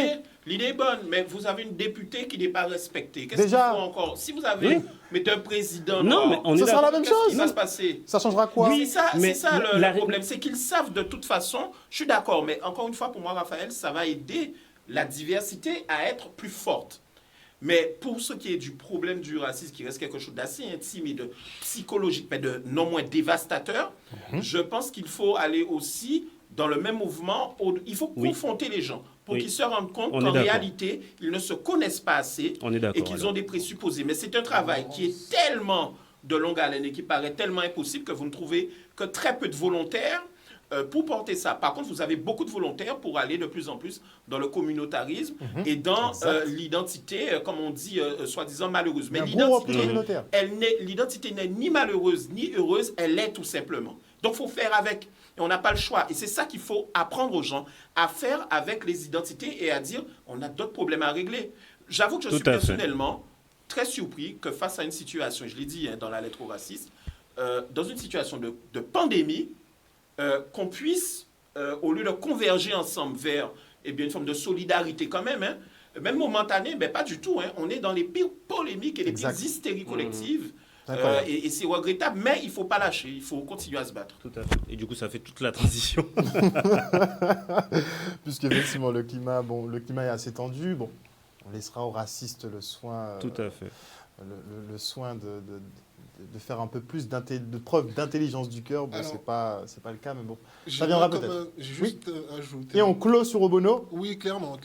L'idée est bonne, mais vous avez une députée qui n'est pas respectée. Qu'est-ce qu'il Déjà. faut encore? Si vous avez Oui. mais un président Non, noir, mais on Ce est sera là. la même qu'est-ce qui chose. va se passer? Ça changera quoi? Oui. C'est mais ça le la- problème, c'est qu'ils savent de toute façon, je suis d'accord, mais encore une fois, pour moi, Raphaël, ça va aider la diversité à être plus forte. Mais pour ce qui est du problème du racisme, qui reste quelque chose d'assez intime et de psychologique, mais de non moins dévastateur, je pense qu'il faut aller aussi dans le même mouvement. Il faut Oui. confronter les gens pour Oui. qu'ils se rendent compte On est qu'en d'accord. réalité, ils ne se connaissent pas assez On est d'accord, et qu'ils alors. ont des présupposés. Mais c'est un travail qui est tellement de longue haleine et qui paraît tellement impossible que vous ne trouvez que très peu de volontaires pour porter ça. Par contre, vous avez beaucoup de volontaires pour aller de plus en plus dans le communautarisme et dans l'identité, comme on dit, soi-disant malheureuse. Mais Un gros repli l'identité, communautaire. l'identité n'est ni malheureuse ni heureuse, elle est tout simplement. Donc, il faut faire avec. Et on n'a pas le choix. Et c'est ça qu'il faut apprendre aux gens à faire avec les identités et à dire on a d'autres problèmes à régler. J'avoue que je suis personnellement très surpris que face à une situation, je l'ai dit dans la lettre aux racistes, dans une situation de pandémie, qu'on puisse, au lieu de converger ensemble vers une forme de solidarité quand même, même momentanée, mais pas du tout. On est dans les pires polémiques et les pires hystéries collectives. Et c'est regrettable, mais il ne faut pas lâcher, il faut continuer à se battre. Tout à fait. Et du coup, ça fait toute la transition. Puisqu'effectivement, le climat est assez tendu. Bon, on laissera aux racistes le soin, Tout à fait. le soin de faire un peu plus de preuve d'intelligence du cœur. Bon, c'est pas le cas, mais bon, ça viendra peut-être. Juste ajouter. Et on clôt sur Obono. Oui, clairement.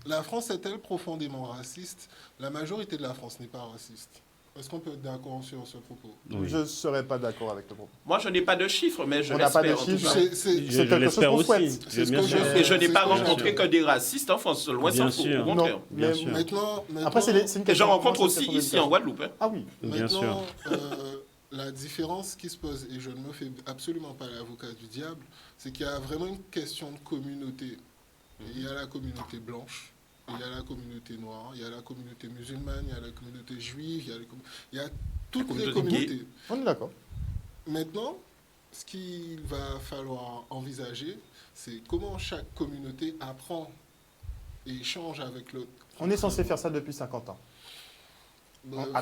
La France est-elle profondément raciste? La majorité de la France n'est pas raciste. Est-ce qu'on peut être d'accord sur ce propos? Oui. Je ne serais pas d'accord avec le propos. Moi, je n'ai pas de chiffres, mais je l'espère. On n'a pas de chiffres. C'est quelque chose qu'on souhaite. Et je n'ai pas rencontré que des racistes en France, loin s'en faut. Au contraire. Maintenant, après, c'est une question. Et j'en rencontre aussi ici en Guadeloupe. Ah oui, bien sûr. La différence qui se pose, et je ne me fais absolument pas l'avocat du diable, c'est qu'il y a vraiment une question de communauté. Il y a la communauté blanche, il y a la communauté noire, il y a la communauté musulmane, il y a la communauté juive, il y a toutes les communautés. On est d'accord. Maintenant, ce qu'il va falloir envisager, c'est comment chaque communauté apprend et échange avec l'autre. On est censé faire ça depuis 50 ans.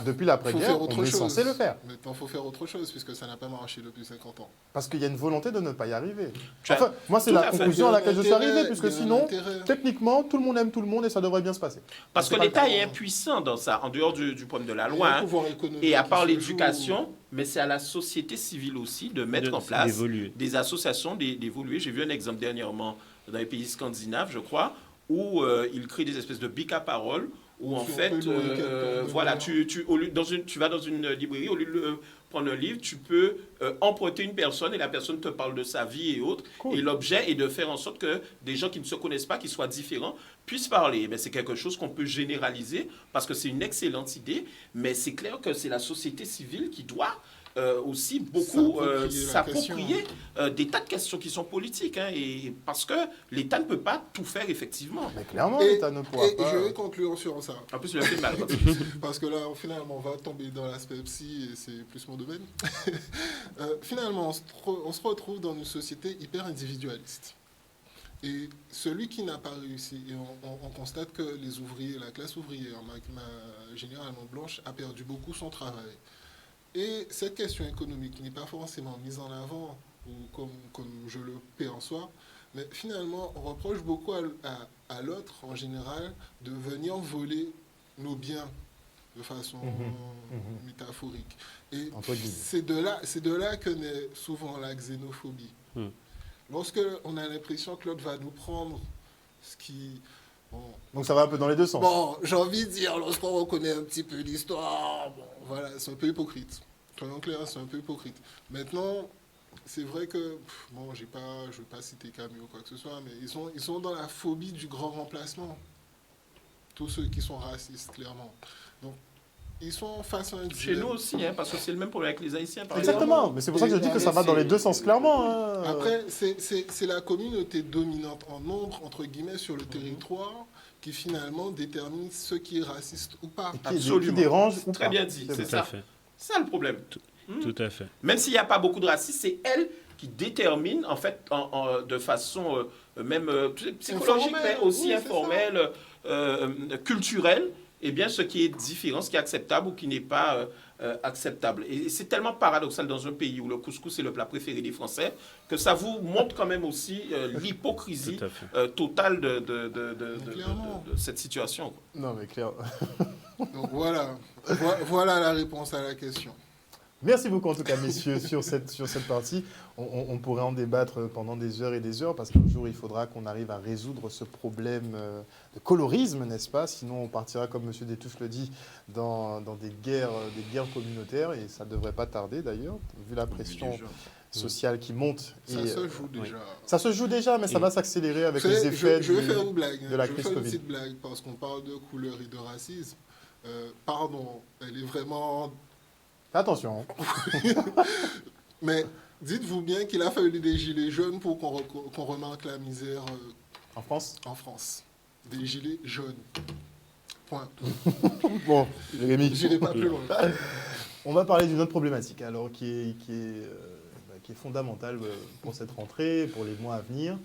Depuis l'après-guerre, on est censé le faire. Maintenant, il faut faire autre chose, puisque ça n'a pas marché depuis 50 ans. Parce qu'il y a une volonté de ne pas y arriver. Enfin, moi, c'est la conclusion à laquelle je suis arrivé, puisque sinon, techniquement, tout le monde aime tout le monde et ça devrait bien se passer. Parce que l'État est impuissant dans ça, en dehors du problème de la loi, et à part l'éducation, mais c'est à la société civile aussi de mettre en place des associations, d'évoluer. J'ai vu un exemple dernièrement dans les pays scandinaves, je crois, où ils créent des espèces de bic à parole, où en fait, voilà, tu vas dans une librairie, au lieu de prendre un livre, tu peux emprunter une personne et la personne te parle de sa vie et autres. Cool. Et l'objet est de faire en sorte que des gens qui ne se connaissent pas, qui soient différents, puissent parler. Mais c'est quelque chose qu'on peut généraliser parce que c'est une excellente idée, mais c'est clair que c'est la société civile qui doit aussi beaucoup s'approprier des tas de questions qui sont politiques. Et parce que l'État ne peut pas tout faire, effectivement. Mais clairement, l'État ne pourra pas. Et je vais conclure sur ça. En plus, il a fait mal. Parce que là, finalement, on va tomber dans l'aspect psy et c'est plus mon domaine. Finalement, on se retrouve dans une société hyper individualiste. Et celui qui n'a pas réussi, et on constate que les ouvriers, la classe ouvrière, généralement blanche, a perdu beaucoup son travail. Et cette question économique n'est pas forcément mise en avant, ou comme je le perçois, mais finalement, on reproche beaucoup à l'autre, en général, de venir voler nos biens de façon métaphorique. Et c'est de là que naît souvent la xénophobie. Lorsque on a l'impression que l'autre va nous prendre ce qui... Bon. Donc ça va un peu dans les deux sens. Bon, j'ai envie de dire, lorsqu'on reconnaît un petit peu l'histoire, bon, voilà, c'est un peu hypocrite. Soyons clairs, c'est un peu hypocrite. Maintenant, c'est vrai que, bon, je ne vais pas citer Camus ou quoi que ce soit, mais ils sont dans la phobie du grand remplacement. Tous ceux qui sont racistes, clairement. Donc, ils sont face à un dilemme. Chez nous aussi, parce que c'est le même problème avec les Haïtiens. Exactement, mais c'est pour ça que je dis que ça va dans les deux sens, clairement. Après, c'est la communauté dominante en nombre, entre guillemets, sur le territoire, qui finalement détermine ce qui est raciste ou pas. Qui dérange ou pas. Très bien dit, c'est ça. C'est ça le problème. Tout à fait. Même s'il n'y a pas beaucoup de racistes, c'est elle qui détermine, en fait, de façon même psychologique, mais aussi informelle, culturelle, eh bien, ce qui est différent, ce qui est acceptable ou qui n'est pas acceptable. Et c'est tellement paradoxal dans un pays où le couscous est le plat préféré des Français que ça vous montre quand même aussi l'hypocrisie totale de cette situation. Quoi. Non, mais clair. Donc voilà la réponse à la question. Merci beaucoup en tout cas, messieurs, sur cette partie. On pourrait en débattre pendant des heures et des heures, parce qu'un jour, il faudra qu'on arrive à résoudre ce problème de colorisme, n'est-ce pas? Sinon, on partira, comme M. Détouche le dit, dans des guerres communautaires, et ça ne devrait pas tarder d'ailleurs, vu la pression sociale qui monte. Ça se joue déjà. Ça se joue déjà, mais ça va s'accélérer avec les effets je vais faire une blague, de la crise Covid. Je vais faire une petite blague, parce qu'on parle de couleur et de racisme. Pardon, elle est vraiment... Attention. Mais Dites-vous bien qu'il a fallu des gilets jaunes pour qu'on remarque la misère En France? en France. Des gilets jaunes. Point. Bon, Jérémy. J'irai pas plus loin. On va parler d'une autre problématique, alors qui est fondamentale pour cette rentrée, pour les mois à venir.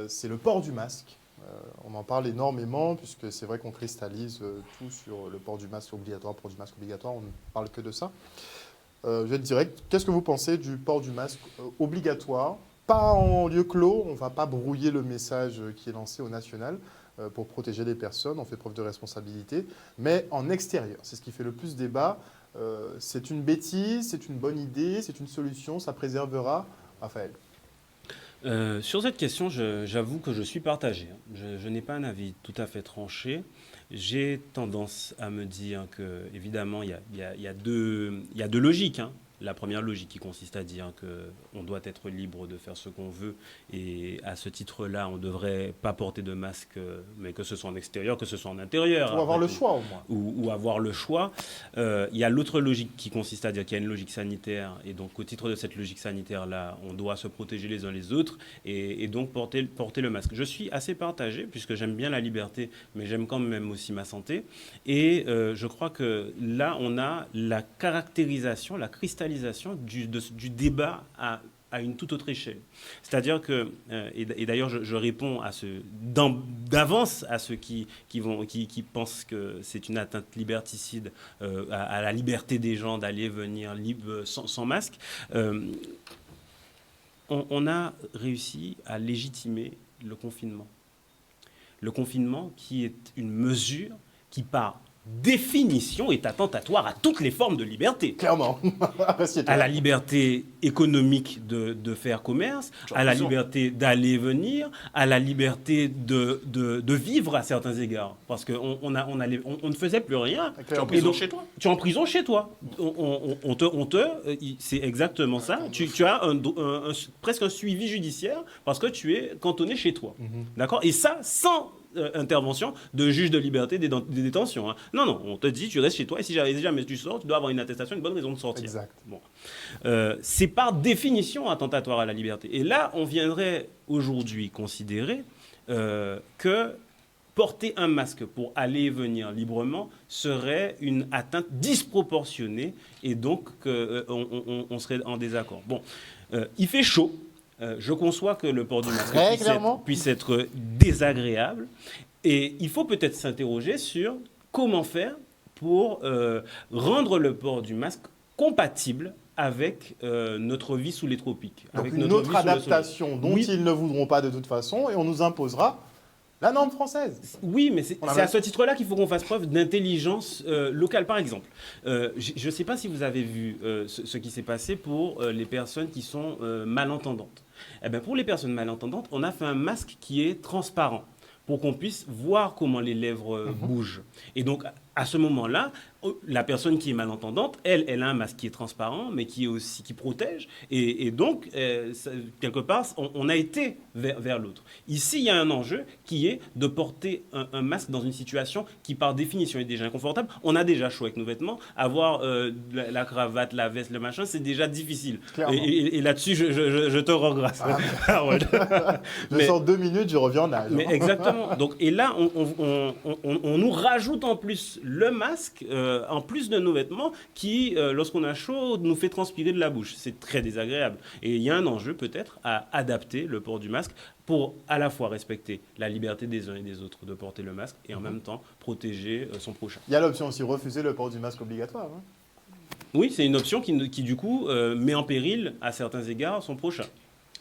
C'est le port du masque. On en parle énormément, puisque c'est vrai qu'on cristallise tout sur le port du masque obligatoire, on ne parle que de ça. Je vais être direct. Qu'est-ce que vous pensez du port du masque obligatoire? Pas en lieu clos, on ne va pas brouiller le message qui est lancé au national pour protéger les personnes, on fait preuve de responsabilité, mais en extérieur. C'est ce qui fait le plus débat. C'est une bêtise, c'est une bonne idée, c'est une solution, ça préservera. Raphaël. Sur cette question, j'avoue que je suis partagé. Je n'ai pas un avis tout à fait tranché. J'ai tendance à me dire que, évidemment, il y a deux logiques, hein. La première logique qui consiste à dire qu'on doit être libre de faire ce qu'on veut et à ce titre-là, on ne devrait pas porter de masque, mais que ce soit en extérieur, que ce soit en intérieur. Ou avoir le choix au moins. Ou avoir le choix. Il y a l'autre logique qui consiste à dire qu'il y a une logique sanitaire et donc au titre de cette logique sanitaire-là, on doit se protéger les uns les autres et donc porter le masque. Je suis assez partagé puisque j'aime bien la liberté, mais j'aime quand même aussi ma santé. Et je crois que là, on a la caractérisation, la cristallisation du débat à une toute autre échelle. C'est-à-dire que, et d'ailleurs je réponds d'avance à ceux qui pensent que c'est une atteinte liberticide à la liberté des gens d'aller venir libre, sans masque. On a réussi à légitimer le confinement. Le confinement qui est une mesure qui, par définition, est attentatoire à toutes les formes de liberté. Clairement. À la liberté économique de faire commerce, à la liberté d'aller et venir, à la liberté de vivre à certains égards. Parce qu'on on ne faisait plus rien. Tu es en prison chez toi. Tu es en prison chez toi. C'est exactement ça. Tu as presque un suivi judiciaire parce que tu es cantonné chez toi. D'accord? Et ça, sans intervention de juge de liberté des détentions. Hein. Non, on te dit, tu restes chez toi et si jamais tu sors, tu dois avoir une attestation, une bonne raison de sortir. Exact. Bon. C'est par définition attentatoire à la liberté. Et là, on viendrait aujourd'hui considérer que porter un masque pour aller et venir librement serait une atteinte disproportionnée et donc on serait en désaccord. Bon, il fait chaud. Je conçois que le port du masque puisse être désagréable et il faut peut-être s'interroger sur comment faire pour rendre le port du masque compatible avec notre vie sous les tropiques. Donc avec une autre adaptation dont ils ne voudront pas de toute façon et on nous imposera la norme française. Oui, mais c'est à ce titre-là qu'il faut qu'on fasse preuve d'intelligence locale. Par exemple, je ne sais pas si vous avez vu ce qui s'est passé pour les personnes qui sont malentendantes. Eh bien, pour les personnes malentendantes, on a fait un masque qui est transparent pour qu'on puisse voir comment les lèvres bougent. Et donc, à ce moment-là, la personne qui est malentendante, elle a un masque qui est transparent, mais qui protège. Et donc, quelque part, on a été vers l'autre. Ici, il y a un enjeu qui est de porter un masque dans une situation qui, par définition, est déjà inconfortable. On a déjà chaud avec nos vêtements. Avoir la cravate, la veste, le machin, c'est déjà difficile. Et là-dessus, je te regrette. Je sors 2 minutes, je reviens en nage. Mais exactement. Donc, et là, on nous rajoute en plus le masque, en plus de nos vêtements, qui, lorsqu'on a chaud, nous fait transpirer de la bouche. C'est très désagréable. Et il y a un enjeu peut-être à adapter le port du masque pour à la fois respecter la liberté des uns et des autres de porter le masque et en même temps protéger son prochain. Il y a l'option aussi refuser le port du masque obligatoire. Hein. Oui, c'est une option qui du coup, met en péril, à certains égards, son prochain.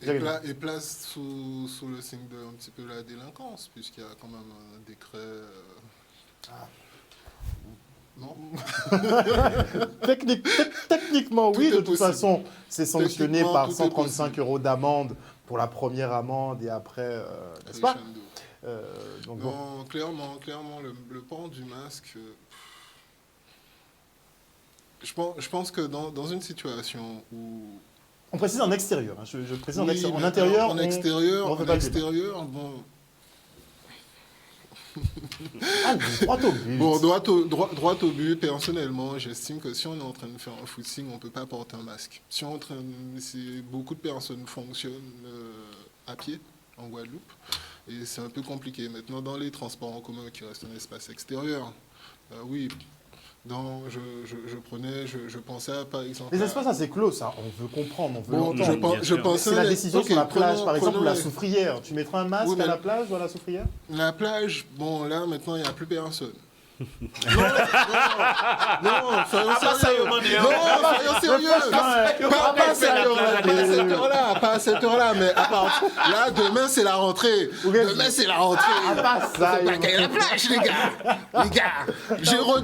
Et place sous le signe de un petit peu la délinquance, puisqu'il y a quand même un décret... Non. Techniquement, oui, de toute possible. Façon, c'est sanctionné par 135 € d'amende pour la première amende et après, n'est-ce pas donc non, clairement, le port du masque, je pense que dans une situation où... On précise en extérieur, hein, je précise oui, en intérieur. En extérieur, bon... Allez, droit au but. Bon, droit au but, personnellement, j'estime que si on est en train de faire un footing, on ne peut pas porter un masque. Si beaucoup de personnes fonctionnent à pied en Guadeloupe, et c'est un peu compliqué. Maintenant, dans les transports en commun qui restent un espace extérieur, oui, je pensais par exemple... Les espaces assez clos, ça, on veut comprendre, on veut Bon, l'entendre. je Mais pensais... c'est la décision ok, sur la plage, par exemple, ou la prenons- soufrière. Tu mettras un masque Oui, mais- à la plage ou à la soufrière? La plage, bon, là, maintenant, il n'y a plus personne. Non, soyons sérieux. Non, soyons sérieux. Pas à cette heure-là, mais à part... Là, demain, c'est la rentrée. Demain, c'est la rentrée. Ah, pas ça. Faut pas qu'il y ait la plage, les gars. Les gars.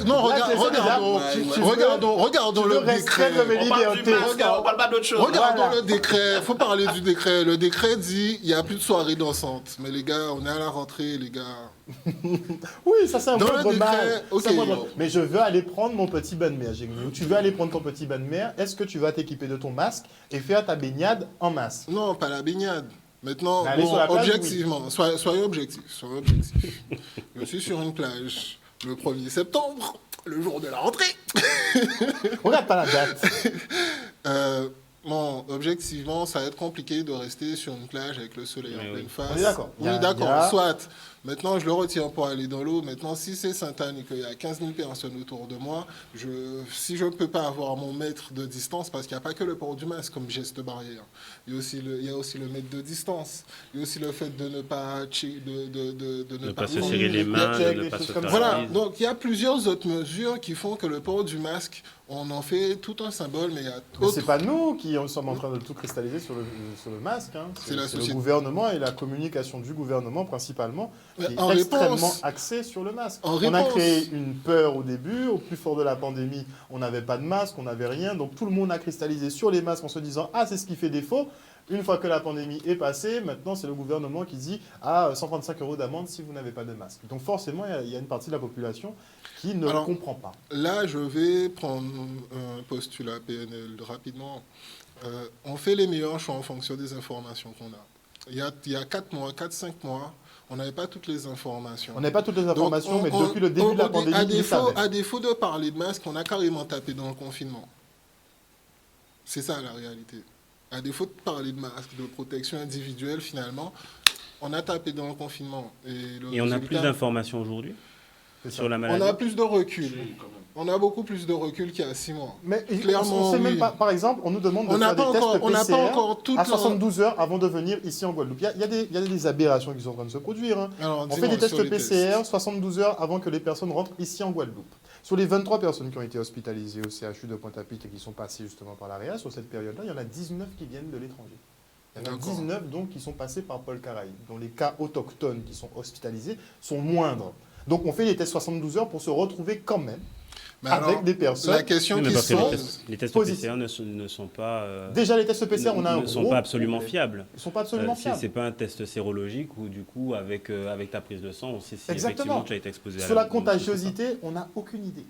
Non, Là, c'est ça, regardons Tu veux le décret. restreindre mes libertés. On parle pas d'autre chose. Regardons Voilà. le décret. Faut parler du décret. Le décret dit il n'y a plus de soirée dansante. Mais les gars, on est à la rentrée, les gars. Oui, ça c'est un Dans moindre le décret, mal. ok. C'est un moindre mal. Mais je veux aller prendre mon petit bain de mer, Jégni. Ou tu veux aller prendre ton petit bain de mer, est-ce que tu vas t'équiper de ton masque et faire ta baignade en masque? Non, pas la baignade. Maintenant, Mais aller bon, sur la plage, objectivement, soyez objectifs. Soyez objectifs. Je suis sur une plage le 1er septembre, le jour de la rentrée. Regarde pas la date. Bon, objectivement, ça va être compliqué de rester sur une plage avec le soleil en pleine face. On est d'accord. Oui, d'accord, soit. Maintenant, je le retiens pour aller dans l'eau. Maintenant, si c'est Sainte-Anne et qu'il y a 15 000 personnes autour de moi, si je ne peux pas avoir mon mètre de distance, parce qu'il n'y a pas que le port du masque comme geste barrière, il y a aussi le mètre de distance, il y a aussi le fait de ne pas Ne pas se prendre serrer les une- mains, check, de ne des pas choses se comme faire ça. Voilà, la bise. donc il y a plusieurs autres mesures qui font que le port du masque, on en fait tout un symbole, mais il y a Mais autre... c'est pas nous qui sommes en train de tout cristalliser sur le masque. Hein. C'est la le société. gouvernement et la communication du gouvernement principalement Mais qui est en extrêmement réponse- axée sur le masque. En On a réponse- créé une peur au début, au plus fort de la pandémie, on n'avait pas de masque, on n'avait rien, donc tout le monde a cristallisé sur les masques en se disant « Ah, c'est ce qui fait défaut ». Une fois que la pandémie est passée, maintenant c'est le gouvernement qui dit « Ah, 135 € d'amende si vous n'avez pas de masque ». Donc forcément, il y a une partie de la population qui ne Alors, comprend pas. Là, je vais prendre un postulat PNL rapidement. On fait les meilleurs choix en fonction des informations qu'on a. Il y a 4-5 mois, on n'avait pas toutes les informations. On n'a pas toutes les Donc, informations, mais depuis le début de la pandémie, ils savaient. à défaut de parler de masque, on a carrément tapé dans le confinement. C'est ça la réalité. À défaut de parler de masque, de protection individuelle, finalement, on a tapé dans le confinement. Et on a plus d'informations aujourd'hui C'est ça. sur la On maladie. a plus de recul. On a beaucoup plus de recul qu'il y a 6 mois. Mais Clairement, on sait même oui. pas, par exemple, on nous demande de On n'a faire des pas tests encore- on n'a pas PCR encore toute à la- 72 heures avant de venir ici en Guadeloupe. Il y a des aberrations qui sont en train de se produire. Hein. Alors, On dis-moi fait des tests sur les PCR 72 heures avant que les personnes rentrent ici en Guadeloupe. Sur les 23 personnes qui ont été hospitalisées au CHU de Pointe-à-Pitre et qui sont passées justement par l'AREA, sur cette période-là, il y en a 19 qui viennent de l'étranger. Il y en a D'accord. 19 donc qui sont passés par Paul Caraï, dont les cas autochtones qui sont hospitalisés sont moindres. Donc on fait les tests 72 heures pour se retrouver quand même Mais avec alors, des personnes. la question Oui, mais qui parce que se les pose, tests, les tests positif. PCR ne sont pas, Déjà les tests PCR, on a un ne sont gros pas absolument problème. fiables. Ils sont pas absolument fiables. C'est pas un test sérologique où du coup avec ta prise de sang on sait si Exactement. effectivement tu as été exposé à Sur la ou contagiosité, on n'a aucune idée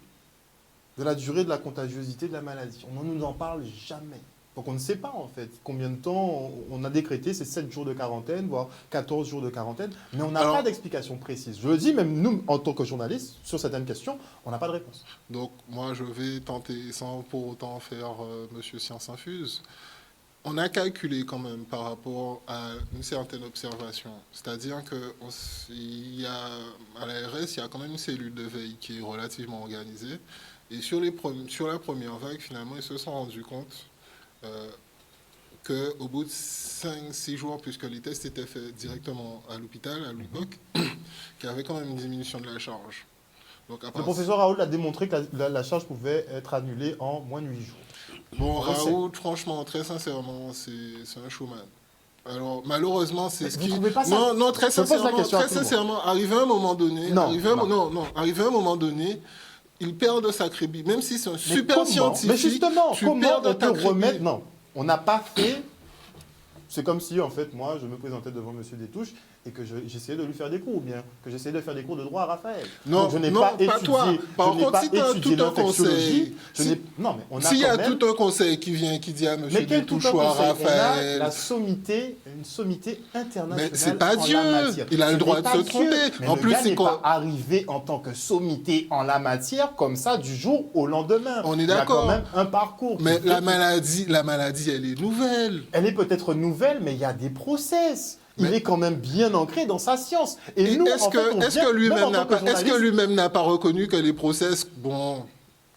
de la durée de la contagiosité de la maladie. On ne nous en parle jamais. Donc on ne sait pas en fait combien de temps on a décrété ces 7 jours de quarantaine, voire 14 jours de quarantaine, mais on n'a Alors- pas d'explication précise. Je le dis, même nous, en tant que journalistes, sur certaines questions, on n'a pas de réponse. donc moi je vais tenter, sans pour autant faire Monsieur Science Infuse, on a calculé quand même par rapport à une certaine observation. C'est-à-dire qu'à l'ARS, il y a quand même une cellule de veille qui est relativement organisée. Et sur la première vague, finalement, ils se sont rendus compte qu'au bout de 5-6 jours, puisque les tests étaient faits directement à l'hôpital, à l'époque, qu'il y avait quand même une diminution de la charge. Donc, à Le part- professeur Raoul a démontré que la charge pouvait être annulée en moins de 8 jours. Bon, On le sait. Raoult, franchement, très sincèrement, c'est un showman. Alors, malheureusement, c'est Mais ce vous qui... trouvez pas ça? Non, très Je pose la sincèrement, question à tout le monde. arrivé à un moment donné... Non, arrivé à un moment donné, il perd de sa crédibilité. Même si c'est un Mais super comment scientifique, Mais justement, tu comment perds de on ta peut crédibilité. remettre... Non, on n'a pas fait... C'est comme si, en fait, moi, je me présentais devant M. Détouche et que j'essayais de lui faire des cours, ou bien que j'essayais de faire des cours de droit à Raphaël. Non, Donc, je n'ai non, pas pas étudié, toi. Par je n'ai contre, pas si tu as étudié tout un l'infectiologie. conseil, Non, mais on a s'il y quand a même... tout un conseil qui vient, qui dit à M. Mais quel tout un Détouchoir, conseil? On a Raphaël... la sommité, une sommité internationale. Mais c'est pas en Dieu. la matière. Il a le Ce droit n'est de pas se Dieu. tromper. Mais En le plus, gars c'est n'est quoi? pas arrivé en tant que sommité en la matière comme ça du jour au lendemain. On est Il y a d'accord. quand même un parcours. Mais la maladie, elle est nouvelle. Elle est peut-être nouvelle, mais il y a des process. Il Mais- est quand même bien ancré dans sa science. Et nous, est-ce en fait, on que vient, même lui-même en n'a tant que pas, est-ce que journaliste, lui-même n'a pas reconnu que les process, bon,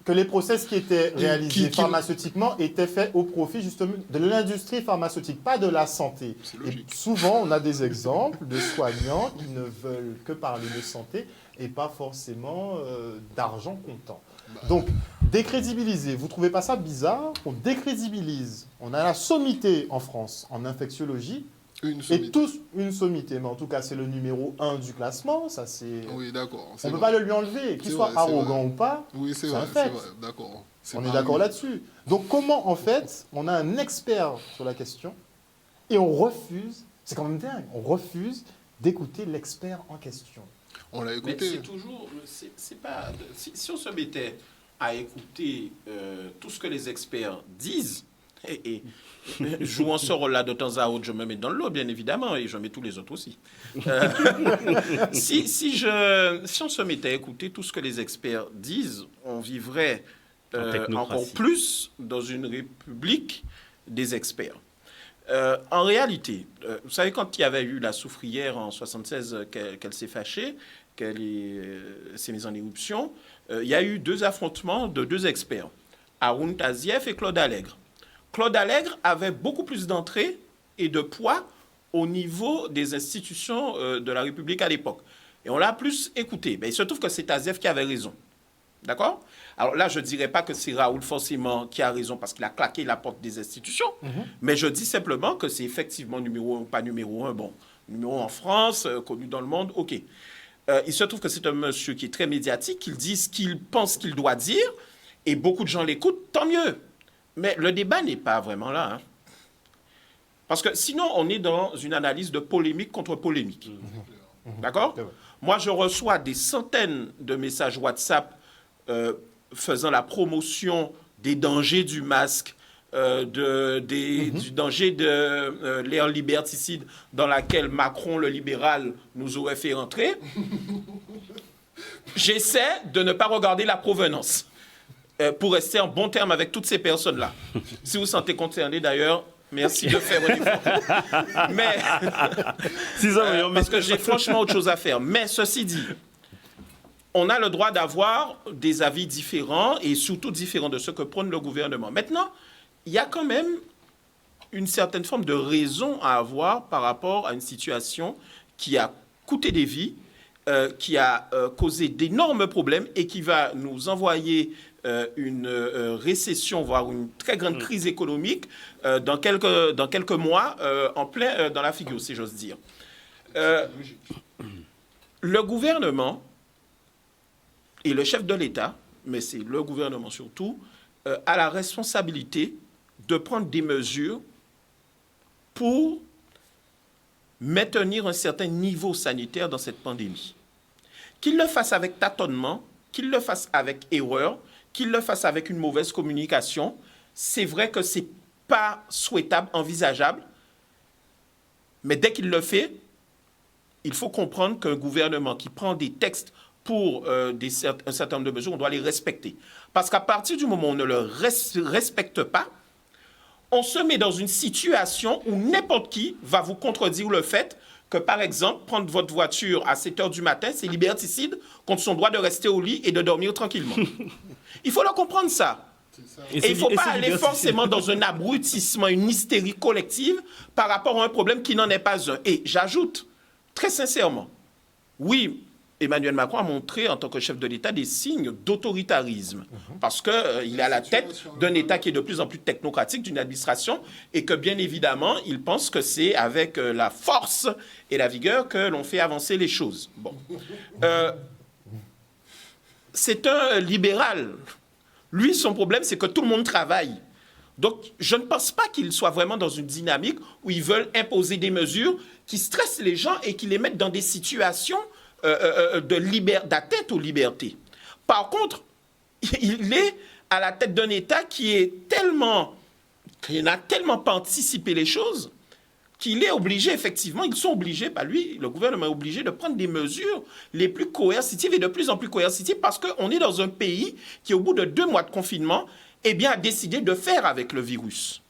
que les process qui étaient réalisés qui- pharmaceutiquement étaient faits au profit justement de l'industrie pharmaceutique, pas de la santé. C'est Et logique. souvent, on a des exemples de soignants qui ne veulent que parler de santé et pas forcément d'argent comptant. Donc, décrédibiliser, vous ne trouvez pas ça bizarre qu'on décrédibilise? On a la sommité en France en infectiologie, une et sommité. tous une sommité, mais en tout cas, c'est le numéro 1 du classement, ça c'est... Oui, d'accord. On c'est ne peut vrai. pas le lui enlever, qu'il C'est soit vrai, c'est arrogant vrai. ou pas, Oui, c'est c'est vrai, un c'est fait. vrai, d'accord. C'est on est pas d'accord lui. là-dessus. Donc comment, en fait, on a un expert sur la question et on refuse, c'est quand même dingue, on refuse d'écouter l'expert en question. On l'a Mais écouté. c'est toujours, c'est pas, si on se mettait à écouter tout ce que les experts disent, et jouant ce rôle-là de temps à autre, je me mets dans le lot, bien évidemment, et je mets tous les autres aussi. Si on se mettait à écouter tout ce que les experts disent, on vivrait En technocratie. encore plus dans une république des experts. En réalité, vous savez, quand il y avait eu la soufrière en 1976, qu'elle s'est fâchée, qu'elle s'est mise en éruption, il y a eu deux affrontements de deux experts, Haroun Tazieff et Claude Allègre. Claude Allègre avait beaucoup plus d'entrée et de poids au niveau des institutions de la République à l'époque. Et on l'a plus écouté. Mais il se trouve que c'est Tazieff qui avait raison. D'accord? Alors là, je ne dirais pas que c'est Raoul forcément qui a raison parce qu'il a claqué la porte des institutions, mais je dis simplement que c'est effectivement numéro 1 ou pas numéro 1. Bon, numéro 1 en France, connu dans le monde, ok. Il se trouve que c'est un monsieur qui est très médiatique, il dit ce qu'il pense qu'il doit dire, et beaucoup de gens l'écoutent, tant mieux. Mais le débat n'est pas vraiment là. Hein. Parce que sinon, on est dans une analyse de polémique contre polémique. D'accord? C'est vrai. Moi, je reçois des centaines de messages WhatsApp faisant la promotion des dangers du masque, du danger de l'ère liberticide dans laquelle Macron, le libéral, nous aurait fait entrer. J'essaie de ne pas regarder la provenance pour rester en bon terme avec toutes ces personnes-là. Si vous vous sentez concerné, d'ailleurs, merci de faire un effort. Mais, parce que j'ai franchement autre chose à faire. Mais ceci dit, on a le droit d'avoir des avis différents et surtout différents de ce que prône le gouvernement. Maintenant, il y a quand même une certaine forme de raison à avoir par rapport à une situation qui a coûté des vies, qui a causé d'énormes problèmes et qui va nous envoyer une récession, voire une très grande crise économique dans quelques mois, en plein dans la figure, si j'ose dire. Le gouvernement et le chef de l'État, mais c'est le gouvernement surtout, a la responsabilité de prendre des mesures pour maintenir un certain niveau sanitaire dans cette pandémie. Qu'il le fasse avec tâtonnement, qu'il le fasse avec erreur, qu'il le fasse avec une mauvaise communication, c'est vrai que ce n'est pas souhaitable, envisageable, mais dès qu'il le fait, il faut comprendre qu'un gouvernement qui prend des textes pour un certain nombre de mesures, on doit les respecter. Parce qu'à partir du moment où on ne le respecte pas, on se met dans une situation où n'importe qui va vous contredire le fait que, par exemple, prendre votre voiture à 7 h du matin, c'est liberticide contre son droit de rester au lit et de dormir tranquillement. Il faut le comprendre, ça. Et il ne faut pas aller forcément dans un abrutissement, une hystérie collective par rapport à un problème qui n'en est pas un. Et j'ajoute, très sincèrement, oui, Emmanuel Macron a montré en tant que chef de l'État des signes d'autoritarisme parce qu'il est à la tête d'un État qui est de plus en plus technocratique, d'une administration, et que bien évidemment, il pense que c'est avec la force et la vigueur que l'on fait avancer les choses. Bon. C'est un libéral. Lui, son problème, c'est que tout le monde travaille. Donc, je ne pense pas qu'ils soient vraiment dans une dynamique où ils veulent imposer des mesures qui stressent les gens et qui les mettent dans des situations d'atteinte aux libertés. Par contre, il est à la tête d'un État qui n'a tellement pas anticipé les choses qu'il est obligé, effectivement, ils sont obligés, lui, le gouvernement est obligé de prendre des mesures les plus coercitives et de plus en plus coercitives parce qu'on est dans un pays qui, au bout de 2 mois de confinement, a décidé de faire avec le virus.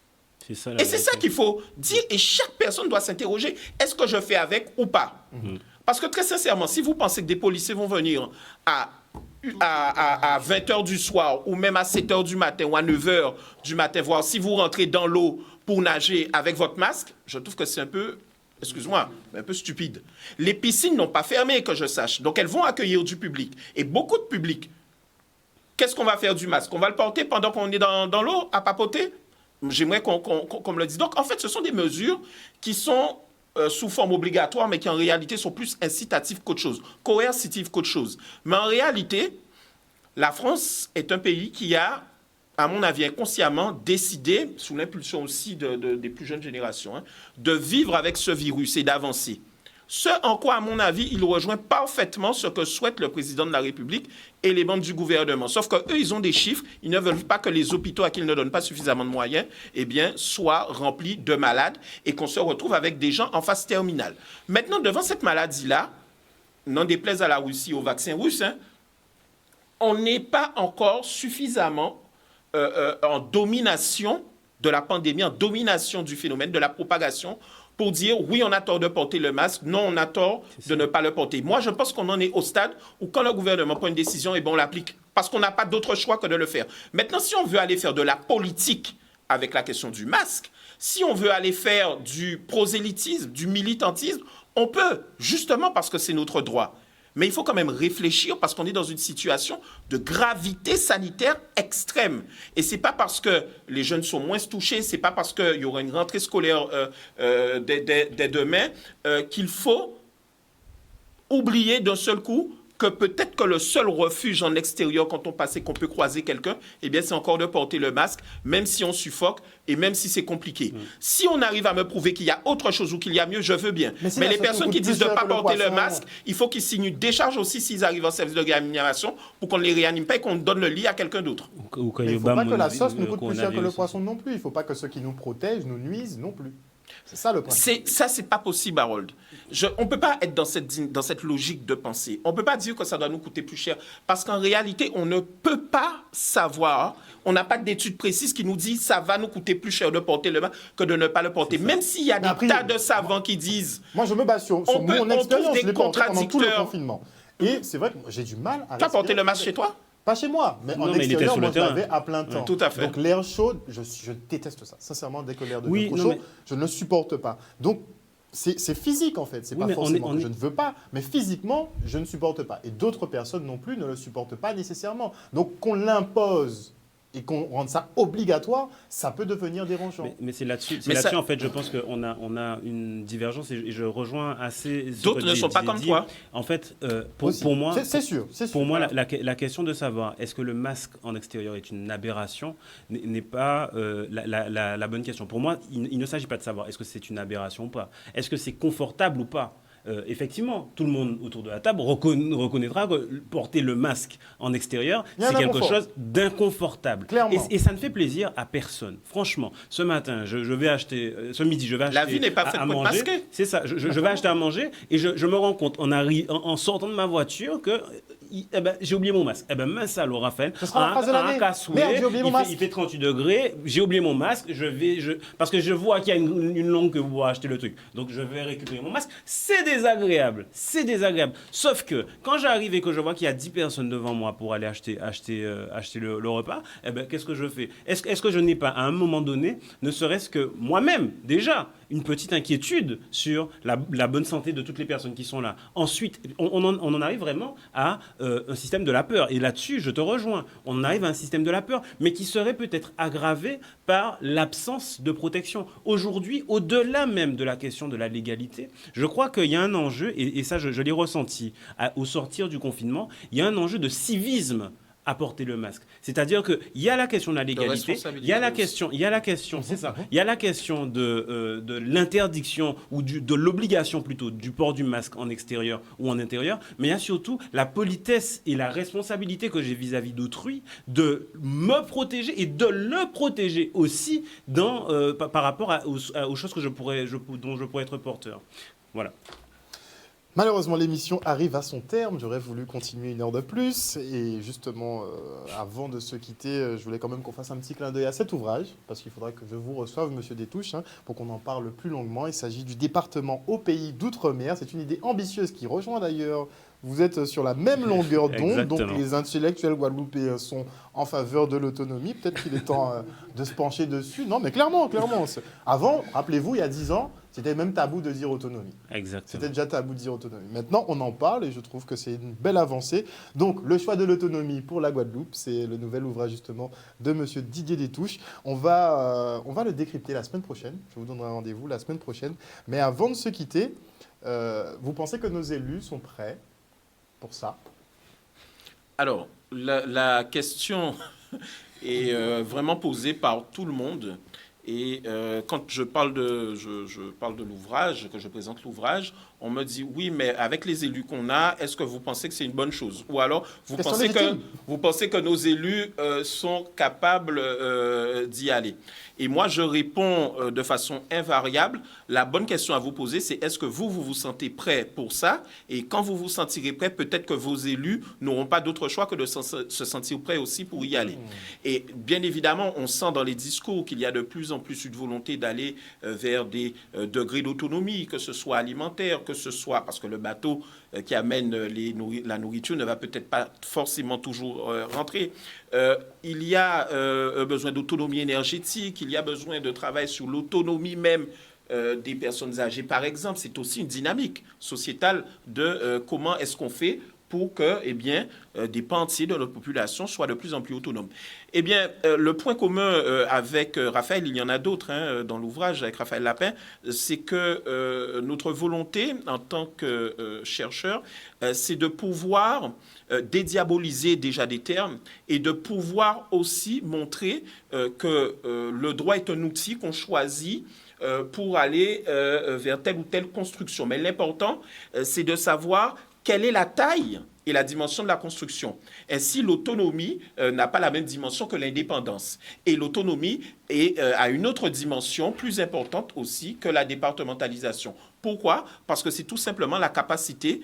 Et c'est ça qu'il faut dire et chaque personne doit s'interroger, est-ce que je fais avec ou pas? Parce que très sincèrement, si vous pensez que des policiers vont venir à 20h du soir ou même à 7h du matin ou à 9h du matin, voir si vous rentrez dans l'eau pour nager avec votre masque, je trouve que c'est un peu, excuse-moi, un peu stupide. Les piscines n'ont pas fermé, que je sache. Donc, elles vont accueillir du public. Et beaucoup de public. Qu'est-ce qu'on va faire du masque? On va le porter pendant qu'on est dans l'eau, à papoter? J'aimerais qu'on me le dise. Donc, en fait, ce sont des mesures qui sont sous forme obligatoire, mais qui en réalité sont plus incitatives qu'autre chose, coercitives qu'autre chose. Mais en réalité, la France est un pays qui a, à mon avis, inconsciemment décidé, sous l'impulsion aussi des plus jeunes générations, de vivre avec ce virus et d'avancer. Ce en quoi, à mon avis, il rejoint parfaitement ce que souhaite le président de la République et les membres du gouvernement. Sauf qu'eux, ils ont des chiffres. Ils ne veulent pas que les hôpitaux à qui ils ne donnent pas suffisamment de moyens soient remplis de malades et qu'on se retrouve avec des gens en phase terminale. Maintenant, devant cette maladie-là, n'en déplaise à la Russie, au vaccin russe, on n'est pas encore suffisamment en domination de la pandémie, en domination du phénomène, de la propagation, pour dire oui, on a tort de porter le masque, non, on a tort de ne pas le porter. Moi, je pense qu'on en est au stade où quand le gouvernement prend une décision, on l'applique parce qu'on n'a pas d'autre choix que de le faire. Maintenant, si on veut aller faire de la politique avec la question du masque, si on veut aller faire du prosélytisme, du militantisme, on peut, justement parce que c'est notre droit. Mais il faut quand même réfléchir parce qu'on est dans une situation de gravité sanitaire extrême. Et ce n'est pas parce que les jeunes sont moins touchés, ce n'est pas parce qu'il y aura une rentrée scolaire dès demain qu'il faut oublier d'un seul coup que peut-être que le seul refuge en extérieur quand on passe et qu'on peut croiser quelqu'un, c'est encore de porter le masque, même si on suffoque et même si c'est compliqué. Si on arrive à me prouver qu'il y a autre chose ou qu'il y a mieux, je veux bien. Mais les personnes qui disent de ne pas porter le masque, il faut qu'ils signent une décharge aussi s'ils arrivent en service de réanimation pour qu'on ne les réanime pas et qu'on donne le lit à quelqu'un d'autre. Il ne faut pas que la sauce nous coûte plus cher que le poisson non plus. Il ne faut pas que ceux qui nous protègent nous nuisent non plus. C'est ça le principe. C'est pas possible, Harold. On ne peut pas être dans cette logique de pensée. On ne peut pas dire que ça doit nous coûter plus cher. Parce qu'en réalité, on ne peut pas savoir, on n'a pas d'études précises qui nous disent que ça va nous coûter plus cher de porter le masque que de ne pas le porter. Même s'il y a des tas de savants qui disent... Moi, je me base sur mon expérience. Je l'ai porté pendant tout le confinement. Et c'est vrai que j'ai du mal à... Tu as porté le masque chez toi? Pas chez moi, mais en extérieur, moi, je l'avais à plein temps. Tout à fait. Donc l'air chaud, je déteste ça. Sincèrement, dès que l'air devient trop chaud, je ne le supporte pas. Donc c'est physique en fait, c'est pas forcément que je ne veux pas, mais physiquement, je ne supporte pas. Et d'autres personnes non plus ne le supportent pas nécessairement. Donc qu'on l'impose et qu'on rende ça obligatoire, ça peut devenir dérangeant. Mais c'est là-dessus, en fait, je pense qu'on a une divergence et je rejoins assez... D'autres ne sont pas comme toi. En fait, pour moi, c'est sûr. Pour moi, la question de savoir est-ce que le masque en extérieur est une aberration n'est pas la bonne question. Pour moi, il ne s'agit pas de savoir est-ce que c'est une aberration ou pas. Est-ce que c'est confortable ou pas. Effectivement, tout le monde autour de la table reconnaîtra que porter le masque en extérieur, c'est quelque chose d'inconfortable. Et ça ne fait plaisir à personne. Franchement, ce matin, ce midi, je vais acheter la vie n'est pas faite à pour manger. Masquer. C'est ça, je vais acheter à manger et je me rends compte en sortant de ma voiture que j'ai oublié mon masque. Mince alors, Raphaël. Ce sera la phrase de l'année. Merde, j'ai oublié mon masque. Il fait 38 degrés, j'ai oublié mon masque, parce que je vois qu'il y a une longue que vous achetez le truc. Donc je vais récupérer mon masque. C'est désagréable. Sauf que quand j'arrive et que je vois qu'il y a 10 personnes devant moi pour aller acheter le repas, qu'est-ce que je fais? Est-ce que je n'ai pas, à un moment donné, ne serait-ce que moi-même, déjà, une petite inquiétude sur la bonne santé de toutes les personnes qui sont là. Ensuite, on en arrive vraiment à un système de la peur. Et là-dessus, je te rejoins. On arrive à un système de la peur, mais qui serait peut-être aggravé par l'absence de protection. Aujourd'hui, au-delà même de la question de la légalité, je crois qu'il y a un enjeu, et ça je l'ai ressenti au sortir du confinement, il y a un enjeu de civisme à porter le masque. C'est-à-dire qu'il y a la question de la légalité, il y a la question, c'est ça, il y a la question de l'interdiction ou de l'obligation plutôt du port du masque en extérieur ou en intérieur, mais il y a surtout la politesse et la responsabilité que j'ai vis-à-vis d'autrui de me protéger et de le protéger aussi par rapport aux choses dont je pourrais être porteur. Voilà. Malheureusement, l'émission arrive à son terme. J'aurais voulu continuer une heure de plus. Et justement, avant de se quitter, je voulais quand même qu'on fasse un petit clin d'œil à cet ouvrage, parce qu'il faudra que je vous reçoive, Monsieur Détouche, pour qu'on en parle plus longuement. Il s'agit du département au pays d'outre-mer. C'est une idée ambitieuse qui rejoint d'ailleurs. Vous êtes sur la même longueur d'onde, donc les intellectuels guadeloupéens sont en faveur de l'autonomie. Peut-être qu'il est temps de se pencher dessus. Non, mais clairement. Avant, rappelez-vous, il y a 10 ans, c'était même tabou de dire autonomie. Exactement. C'était déjà tabou de dire autonomie. Maintenant, on en parle et je trouve que c'est une belle avancée. Donc, le choix de l'autonomie pour la Guadeloupe, c'est le nouvel ouvrage justement de Monsieur Didier Détouche. On va le décrypter la semaine prochaine. Je vous donnerai un rendez-vous la semaine prochaine. Mais avant de se quitter, vous pensez que nos élus sont prêts pour ça? Alors, la question est vraiment posée par tout le monde. Et quand je parle de l'ouvrage, que je présente l'ouvrage, on me dit oui, mais avec les élus qu'on a, est-ce que vous pensez que c'est une bonne chose? Ou alors, vous pensez que nos élus sont capables d'y aller? Et moi, je réponds de façon invariable. La bonne question à vous poser, c'est est-ce que vous sentez prêt pour ça? Et quand vous vous sentirez prêt, peut-être que vos élus n'auront pas d'autre choix que de se sentir prêts aussi pour y aller. Et bien évidemment, on sent dans les discours qu'il y a de plus en plus une volonté d'aller vers des degrés d'autonomie, que ce soit alimentaire, que ce soit parce que le bateau qui amène la nourriture ne va peut-être pas forcément toujours rentrer. Il y a besoin d'autonomie énergétique, il y a besoin de travail sur l'autonomie même des personnes âgées, par exemple. C'est aussi une dynamique sociétale de comment est-ce qu'on fait pour que des pans entiers de notre population soient de plus en plus autonomes. Eh bien, le point commun avec Raphaël, il y en a d'autres dans l'ouvrage avec Raphaël Lapin, c'est que notre volonté en tant que chercheur, c'est de pouvoir dédiaboliser déjà des termes et de pouvoir aussi montrer que le droit est un outil qu'on choisit pour aller vers telle ou telle construction. Mais l'important, c'est de savoir quelle est la taille et la dimension de la construction. Ainsi, l'autonomie n'a pas la même dimension que l'indépendance. Et l'autonomie a une autre dimension plus importante aussi que la départementalisation. Pourquoi? Parce que c'est tout simplement la capacité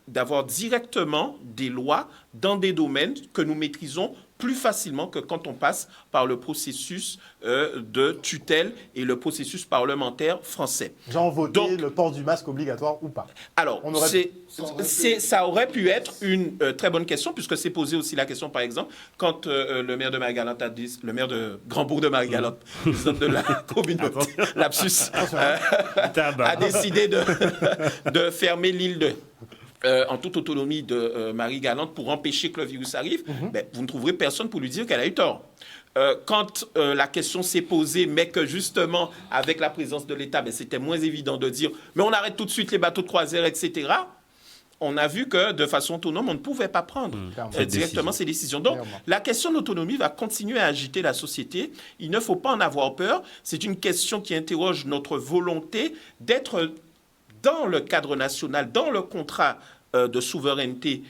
d'avoir directement des lois dans des domaines que nous maîtrisons plus facilement que quand on passe par le processus de tutelle et le processus parlementaire français. Genre voter le port du masque obligatoire ou pas? Alors, ça aurait pu être une très bonne question, puisque c'est posé aussi la question, par exemple, quand le maire de Marie-Galante le maire de Grand-Bourg de Marie-Galante, de la communauté, lapsus, a décidé de fermer l'île de... en toute autonomie de Marie-Galante pour empêcher que le virus arrive, vous ne trouverez personne pour lui dire qu'elle a eu tort. Quand la question s'est posée, mais que justement, avec la présence de l'État, c'était moins évident de dire « mais on arrête tout de suite les bateaux de croisière, etc. » On a vu que de façon autonome, on ne pouvait pas prendre directement ces décisions. Donc, la question de l'autonomie va continuer à agiter la société. Il ne faut pas en avoir peur. C'est une question qui interroge notre volonté d'être dans le cadre national, dans le contrat de souveraineté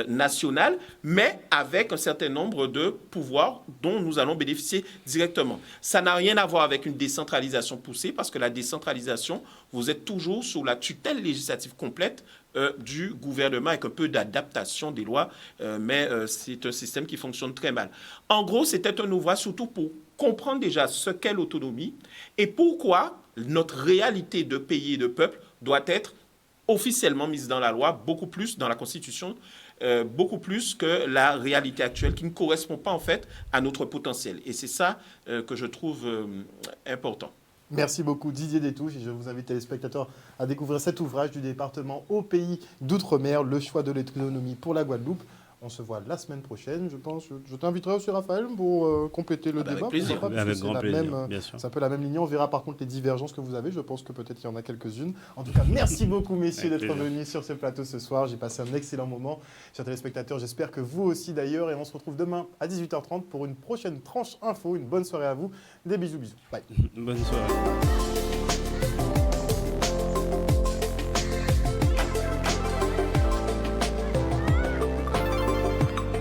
nationale, mais avec un certain nombre de pouvoirs dont nous allons bénéficier directement. Ça n'a rien à voir avec une décentralisation poussée, parce que la décentralisation, vous êtes toujours sous la tutelle législative complète du gouvernement avec un peu d'adaptation des lois, mais c'est un système qui fonctionne très mal. En gros, c'était un ouvrage surtout pour comprendre déjà ce qu'est l'autonomie et pourquoi notre réalité de pays et de peuple doit être officiellement mise dans la loi, beaucoup plus dans la Constitution, beaucoup plus que la réalité actuelle qui ne correspond pas en fait à notre potentiel. Et c'est ça que je trouve important. Merci beaucoup Didier Détouche et je vous invite les spectateurs à découvrir cet ouvrage du département au pays d'outre-mer, le choix de l'autonomie pour la Guadeloupe. On se voit la semaine prochaine, je pense. Je t'inviterai aussi, Raphaël, pour compléter le débat. Avec plaisir. Pourquoi pas, parce Avec que c'est grand la plaisir, même, bien sûr. c'est un peu la même ligne. On verra par contre les divergences que vous avez. Je pense que peut-être il y en a quelques-unes. En tout cas, merci beaucoup, messieurs, Avec d'être plaisir. venus sur ce plateau ce soir. J'ai passé un excellent moment. Chers téléspectateurs, j'espère que vous aussi d'ailleurs. Et on se retrouve demain à 18h30 pour une prochaine tranche info. Une bonne soirée à vous. Des bisous, bisous. Bye. Bonne soirée.